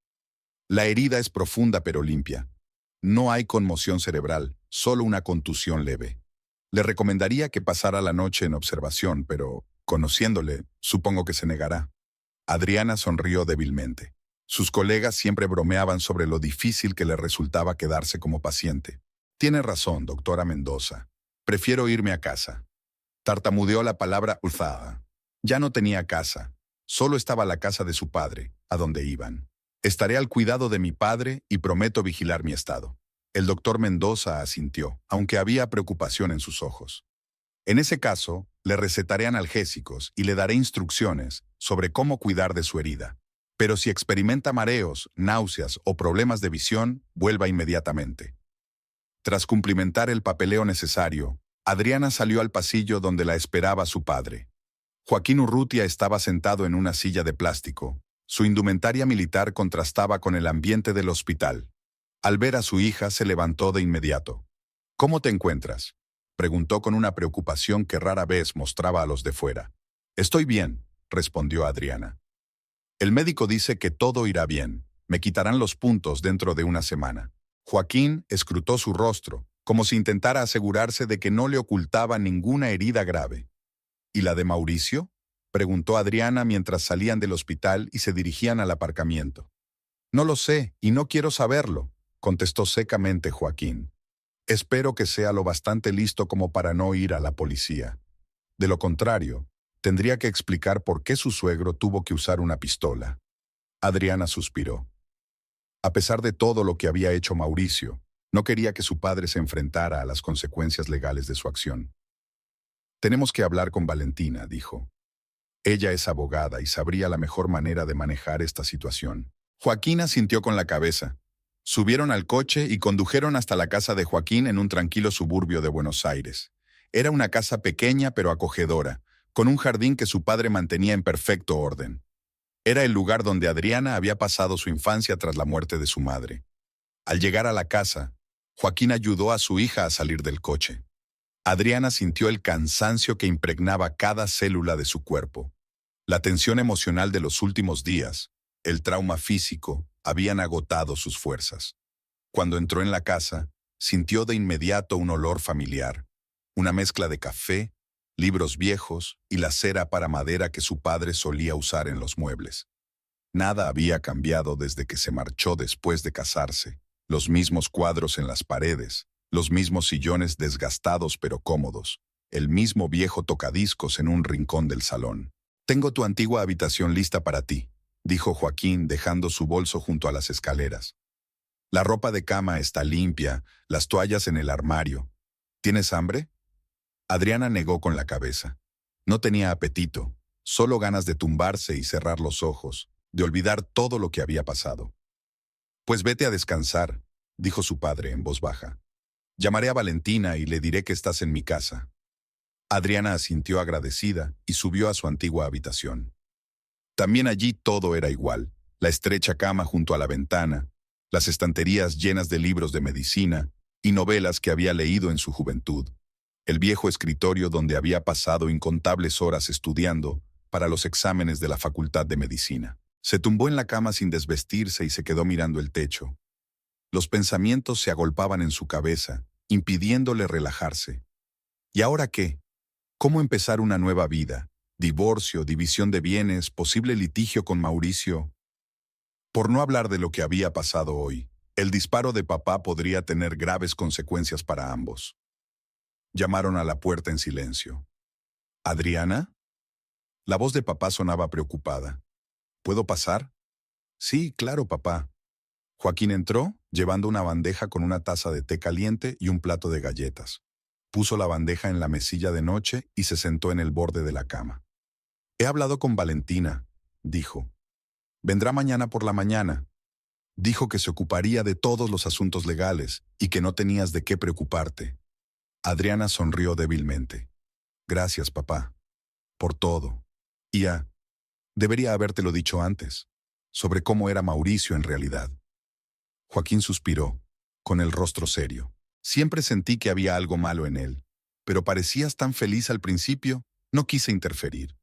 «La herida es profunda pero limpia. No hay conmoción cerebral, solo una contusión leve. Le recomendaría que pasara la noche en observación, pero, conociéndole, supongo que se negará». Adriana sonrió débilmente. Sus colegas siempre bromeaban sobre lo difícil que le resultaba quedarse como paciente. «Tiene razón, doctora Mendoza. Prefiero irme a casa». Tartamudeó la palabra ulzada. Ya no tenía casa. Solo estaba la casa de su padre, a donde iban. «Estaré al cuidado de mi padre y prometo vigilar mi estado». El doctor Mendoza asintió, aunque había preocupación en sus ojos. «En ese caso, le recetaré analgésicos y le daré instrucciones sobre cómo cuidar de su herida. Pero si experimenta mareos, náuseas o problemas de visión, vuelva inmediatamente». Tras cumplimentar el papeleo necesario, Adriana salió al pasillo donde la esperaba su padre. Joaquín Urrutia estaba sentado en una silla de plástico, Su indumentaria militar contrastaba con el ambiente del hospital. Al ver a su hija, se levantó de inmediato. «¿Cómo te encuentras?», preguntó con una preocupación que rara vez mostraba a los de fuera. «Estoy bien», respondió Adriana. «El médico dice que todo irá bien. Me quitarán los puntos dentro de una semana». Joaquín escrutó su rostro, como si intentara asegurarse de que no le ocultaba ninguna herida grave. «¿Y la de Mauricio?», preguntó Adriana mientras salían del hospital y se dirigían al aparcamiento. «No lo sé y no quiero saberlo», contestó secamente Joaquín. «Espero que sea lo bastante listo como para no ir a la policía. De lo contrario, tendría que explicar por qué su suegro tuvo que usar una pistola». Adriana suspiró. A pesar de todo lo que había hecho Mauricio, no quería que su padre se enfrentara a las consecuencias legales de su acción. «Tenemos que hablar con Valentina», dijo. «Ella es abogada y sabría la mejor manera de manejar esta situación». Joaquín asintió con la cabeza. Subieron al coche y condujeron hasta la casa de Joaquín en un tranquilo suburbio de Buenos Aires. Era una casa pequeña pero acogedora, con un jardín que su padre mantenía en perfecto orden. Era el lugar donde Adriana había pasado su infancia tras la muerte de su madre. Al llegar a la casa, Joaquín ayudó a su hija a salir del coche. Adriana sintió el cansancio que impregnaba cada célula de su cuerpo. La tensión emocional de los últimos días, el trauma físico, habían agotado sus fuerzas. Cuando entró en la casa, sintió de inmediato un olor familiar, una mezcla de café, libros viejos y la cera para madera que su padre solía usar en los muebles. Nada había cambiado desde que se marchó después de casarse. Los mismos cuadros en las paredes, los mismos sillones desgastados pero cómodos, el mismo viejo tocadiscos en un rincón del salón. «Tengo tu antigua habitación lista para ti», dijo Joaquín dejando su bolso junto a las escaleras. «La ropa de cama está limpia, las toallas en el armario. ¿Tienes hambre?». Adriana negó con la cabeza. No tenía apetito, solo ganas de tumbarse y cerrar los ojos, de olvidar todo lo que había pasado. «Pues vete a descansar», dijo su padre en voz baja. «Llamaré a Valentina y le diré que estás en mi casa». Adriana asintió agradecida y subió a su antigua habitación. También allí todo era igual, la estrecha cama junto a la ventana, las estanterías llenas de libros de medicina y novelas que había leído en su juventud, el viejo escritorio donde había pasado incontables horas estudiando para los exámenes de la Facultad de Medicina. Se tumbó en la cama sin desvestirse y se quedó mirando el techo. Los pensamientos se agolpaban en su cabeza, impidiéndole relajarse. ¿Y ahora qué? ¿Cómo empezar una nueva vida? Divorcio, división de bienes, posible litigio con Mauricio. Por no hablar de lo que había pasado hoy, el disparo de papá podría tener graves consecuencias para ambos. Llamaron a la puerta en silencio. «¿Adriana?». La voz de papá sonaba preocupada. «¿Puedo pasar?». «Sí, claro, papá». Joaquín entró, llevando una bandeja con una taza de té caliente y un plato de galletas. Puso la bandeja en la mesilla de noche y se sentó en el borde de la cama. «He hablado con Valentina», dijo. «Vendrá mañana por la mañana. Dijo que se ocuparía de todos los asuntos legales y que no tenías de qué preocuparte». Adriana sonrió débilmente. «Gracias, papá. Por todo. Debería habértelo dicho antes, sobre cómo era Mauricio en realidad». Joaquín suspiró, con el rostro serio. «Siempre sentí que había algo malo en él, pero parecías tan feliz al principio, no quise interferir».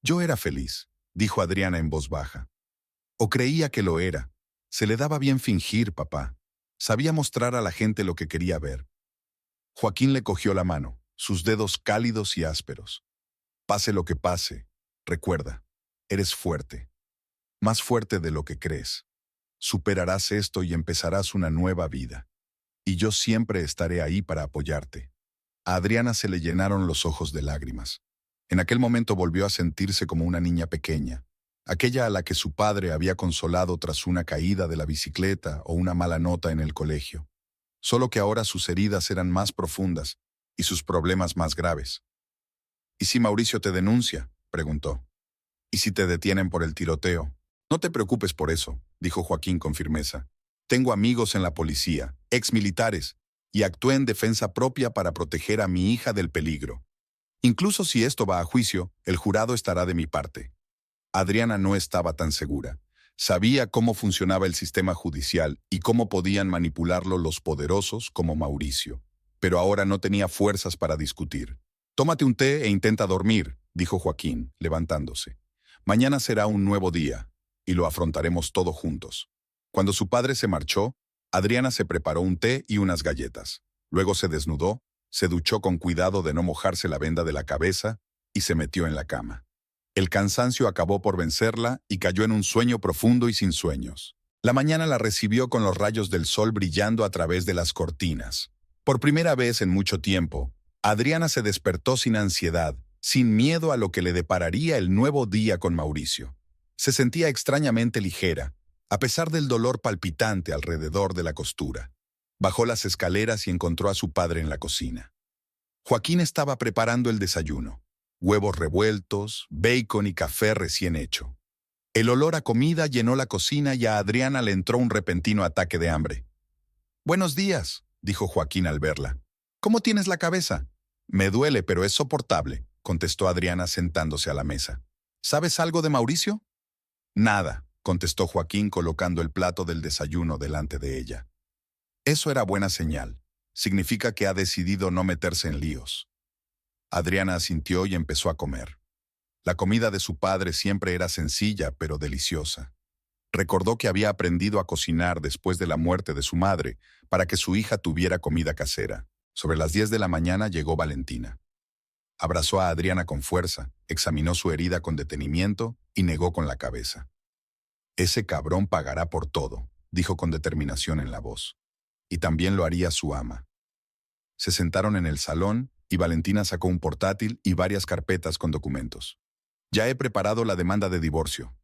«Yo era feliz», dijo Adriana en voz baja. «O creía que lo era. Se le daba bien fingir, papá. Sabía mostrar a la gente lo que quería ver». Joaquín le cogió la mano, sus dedos cálidos y ásperos. «Pase lo que pase, recuerda, eres fuerte. Más fuerte de lo que crees. Superarás esto y empezarás una nueva vida. Y yo siempre estaré ahí para apoyarte». A Adriana se le llenaron los ojos de lágrimas. En aquel momento volvió a sentirse como una niña pequeña, aquella a la que su padre había consolado tras una caída de la bicicleta o una mala nota en el colegio. Solo que ahora sus heridas eran más profundas y sus problemas más graves. «¿Y si Mauricio te denuncia?», preguntó. «¿Y si te detienen por el tiroteo?». «No te preocupes por eso», dijo Joaquín con firmeza. «Tengo amigos en la policía, exmilitares, y actué en defensa propia para proteger a mi hija del peligro. Incluso si esto va a juicio, el jurado estará de mi parte». Adriana no estaba tan segura. Sabía cómo funcionaba el sistema judicial y cómo podían manipularlo los poderosos como Mauricio. Pero ahora no tenía fuerzas para discutir. «Tómate un té e intenta dormir», dijo Joaquín, levantándose. «Mañana será un nuevo día, y lo afrontaremos todos juntos». Cuando su padre se marchó, Adriana se preparó un té y unas galletas. Luego se desnudó, se duchó con cuidado de no mojarse la venda de la cabeza y se metió en la cama. El cansancio acabó por vencerla y cayó en un sueño profundo y sin sueños. La mañana la recibió con los rayos del sol brillando a través de las cortinas. Por primera vez en mucho tiempo, Adriana se despertó sin ansiedad, sin miedo a lo que le depararía el nuevo día con Mauricio. Se sentía extrañamente ligera, a pesar del dolor palpitante alrededor de la costura. Bajó las escaleras y encontró a su padre en la cocina. Joaquín estaba preparando el desayuno. Huevos revueltos, bacon y café recién hecho. El olor a comida llenó la cocina y a Adriana le entró un repentino ataque de hambre. «Buenos días», dijo Joaquín al verla. «¿Cómo tienes la cabeza?» «Me duele, pero es soportable», contestó Adriana sentándose a la mesa. «¿Sabes algo de Mauricio?» «Nada», contestó Joaquín colocando el plato del desayuno delante de ella. Eso era buena señal. Significa que ha decidido no meterse en líos. Adriana asintió y empezó a comer. La comida de su padre siempre era sencilla, pero deliciosa. Recordó que había aprendido a cocinar después de la muerte de su madre para que su hija tuviera comida casera. Sobre las 10 de la mañana llegó Valentina. Abrazó a Adriana con fuerza, examinó su herida con detenimiento y negó con la cabeza. «Ese cabrón pagará por todo», dijo con determinación en la voz. «Y también lo haría su ama». Se sentaron en el salón y Valentina sacó un portátil y varias carpetas con documentos. «Ya he preparado la demanda de divorcio»,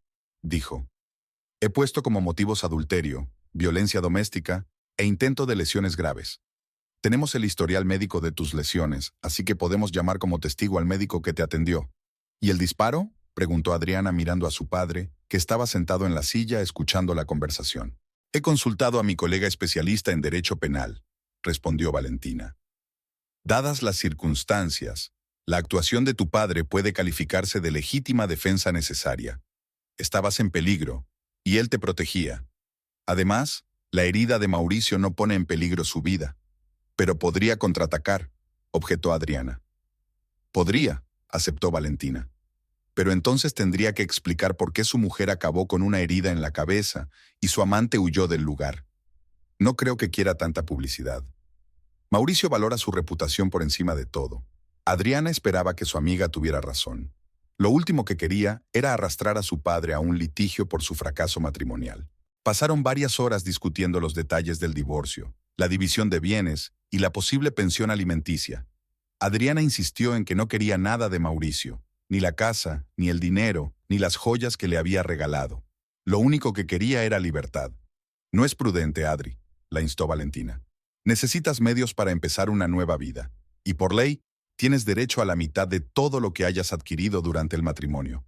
dijo. «He puesto como motivos adulterio, violencia doméstica e intento de lesiones graves. Tenemos el historial médico de tus lesiones, así que podemos llamar como testigo al médico que te atendió». «¿Y el disparo?», preguntó Adriana mirando a su padre, que estaba sentado en la silla escuchando la conversación. «He consultado a mi colega especialista en derecho penal», respondió Valentina. «Dadas las circunstancias, la actuación de tu padre puede calificarse de legítima defensa necesaria. Estabas en peligro, y él te protegía. Además, la herida de Mauricio no pone en peligro su vida. Pero podría contraatacar», objetó Adriana. «Podría», aceptó Valentina. «Pero entonces tendría que explicar por qué su mujer acabó con una herida en la cabeza y su amante huyó del lugar. No creo que quiera tanta publicidad. Mauricio valora su reputación por encima de todo». Adriana esperaba que su amiga tuviera razón. Lo último que quería era arrastrar a su padre a un litigio por su fracaso matrimonial. Pasaron varias horas discutiendo los detalles del divorcio, la división de bienes y la posible pensión alimenticia. Adriana insistió en que no quería nada de Mauricio, ni la casa, ni el dinero, ni las joyas que le había regalado. Lo único que quería era libertad. «No es prudente, Adri», la instó Valentina. «Necesitas medios para empezar una nueva vida. Y por ley, tienes derecho a la mitad de todo lo que hayas adquirido durante el matrimonio».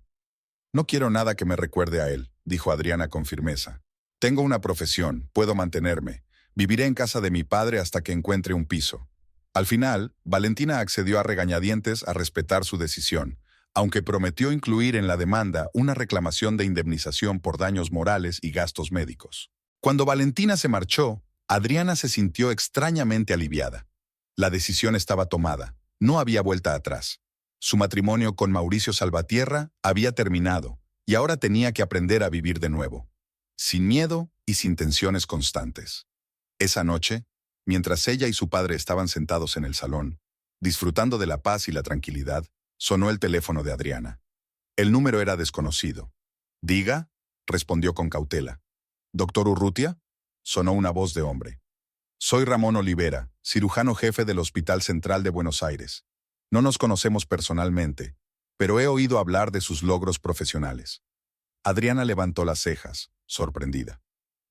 «No quiero nada que me recuerde a él», dijo Adriana con firmeza. «Tengo una profesión, puedo mantenerme. Viviré en casa de mi padre hasta que encuentre un piso». Al final, Valentina accedió a regañadientes a respetar su decisión, aunque prometió incluir en la demanda una reclamación de indemnización por daños morales y gastos médicos. Cuando Valentina se marchó, Adriana se sintió extrañamente aliviada. La decisión estaba tomada, no había vuelta atrás. Su matrimonio con Mauricio Salvatierra había terminado y ahora tenía que aprender a vivir de nuevo, sin miedo y sin tensiones constantes. Esa noche, mientras ella y su padre estaban sentados en el salón, disfrutando de la paz y la tranquilidad, sonó el teléfono de Adriana. El número era desconocido. «Diga», respondió con cautela. «¿Doctor Urrutia?», sonó una voz de hombre. «Soy Ramón Olivera, cirujano jefe del Hospital Central de Buenos Aires. No nos conocemos personalmente, pero he oído hablar de sus logros profesionales». Adriana levantó las cejas, sorprendida.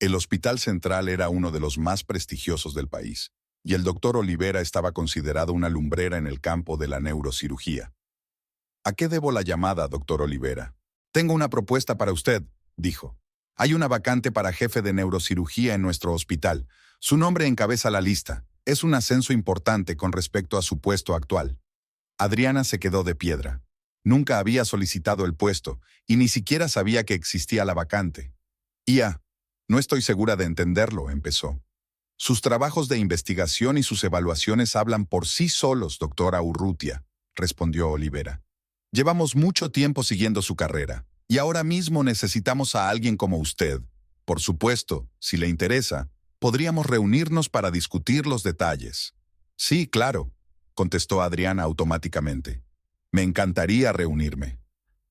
El Hospital Central era uno de los más prestigiosos del país, y el doctor Olivera estaba considerado una lumbrera en el campo de la neurocirugía. «¿A qué debo la llamada, doctor Olivera?» «Tengo una propuesta para usted», dijo. «Hay una vacante para jefe de neurocirugía en nuestro hospital. Su nombre encabeza la lista. Es un ascenso importante con respecto a su puesto actual». Adriana se quedó de piedra. Nunca había solicitado el puesto y ni siquiera sabía que existía la vacante. IA, no estoy segura de entenderlo, empezó. Sus trabajos de investigación y sus evaluaciones hablan por sí solos, doctora Urrutia, respondió Olivera. Llevamos mucho tiempo siguiendo su carrera y ahora mismo necesitamos a alguien como usted. Por supuesto, si le interesa, podríamos reunirnos para discutir los detalles. Sí, claro, contestó Adriana automáticamente. Me encantaría reunirme.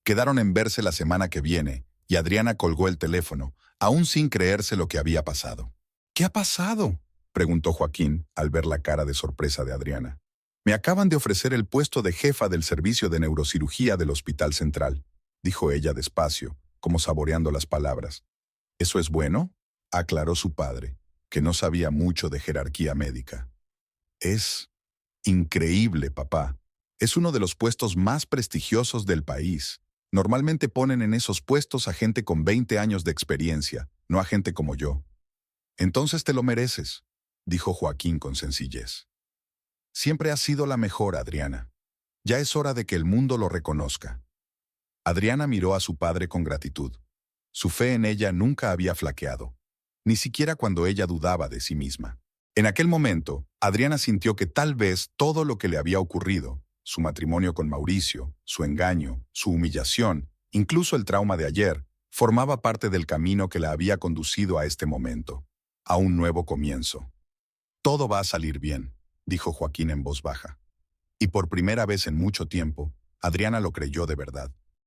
Quedaron en verse la semana que viene y Adriana colgó el teléfono, aún sin creerse lo que había pasado. ¿Qué ha pasado?, preguntó Joaquín al ver la cara de sorpresa de Adriana. Me acaban de ofrecer el puesto de jefa del servicio de neurocirugía del Hospital Central, dijo ella despacio, como saboreando las palabras. ¿Eso es bueno?, aclaró su padre, que no sabía mucho de jerarquía médica. Es increíble, papá. Es uno de los puestos más prestigiosos del país. Normalmente ponen en esos puestos a gente con 20 años de experiencia, no a gente como yo. Entonces te lo mereces, dijo Joaquín con sencillez. Siempre has sido la mejor, Adriana. Ya es hora de que el mundo lo reconozca. Adriana miró a su padre con gratitud. Su fe en ella nunca había flaqueado, ni siquiera cuando ella dudaba de sí misma. En aquel momento, Adriana sintió que tal vez todo lo que le había ocurrido, su matrimonio con Mauricio, su engaño, su humillación, incluso el trauma de ayer, formaba parte del camino que la había conducido a este momento, a un nuevo comienzo. Todo va a salir bien, dijo Joaquín en voz baja. Y por primera vez en mucho tiempo, Adriana lo creyó de verdad.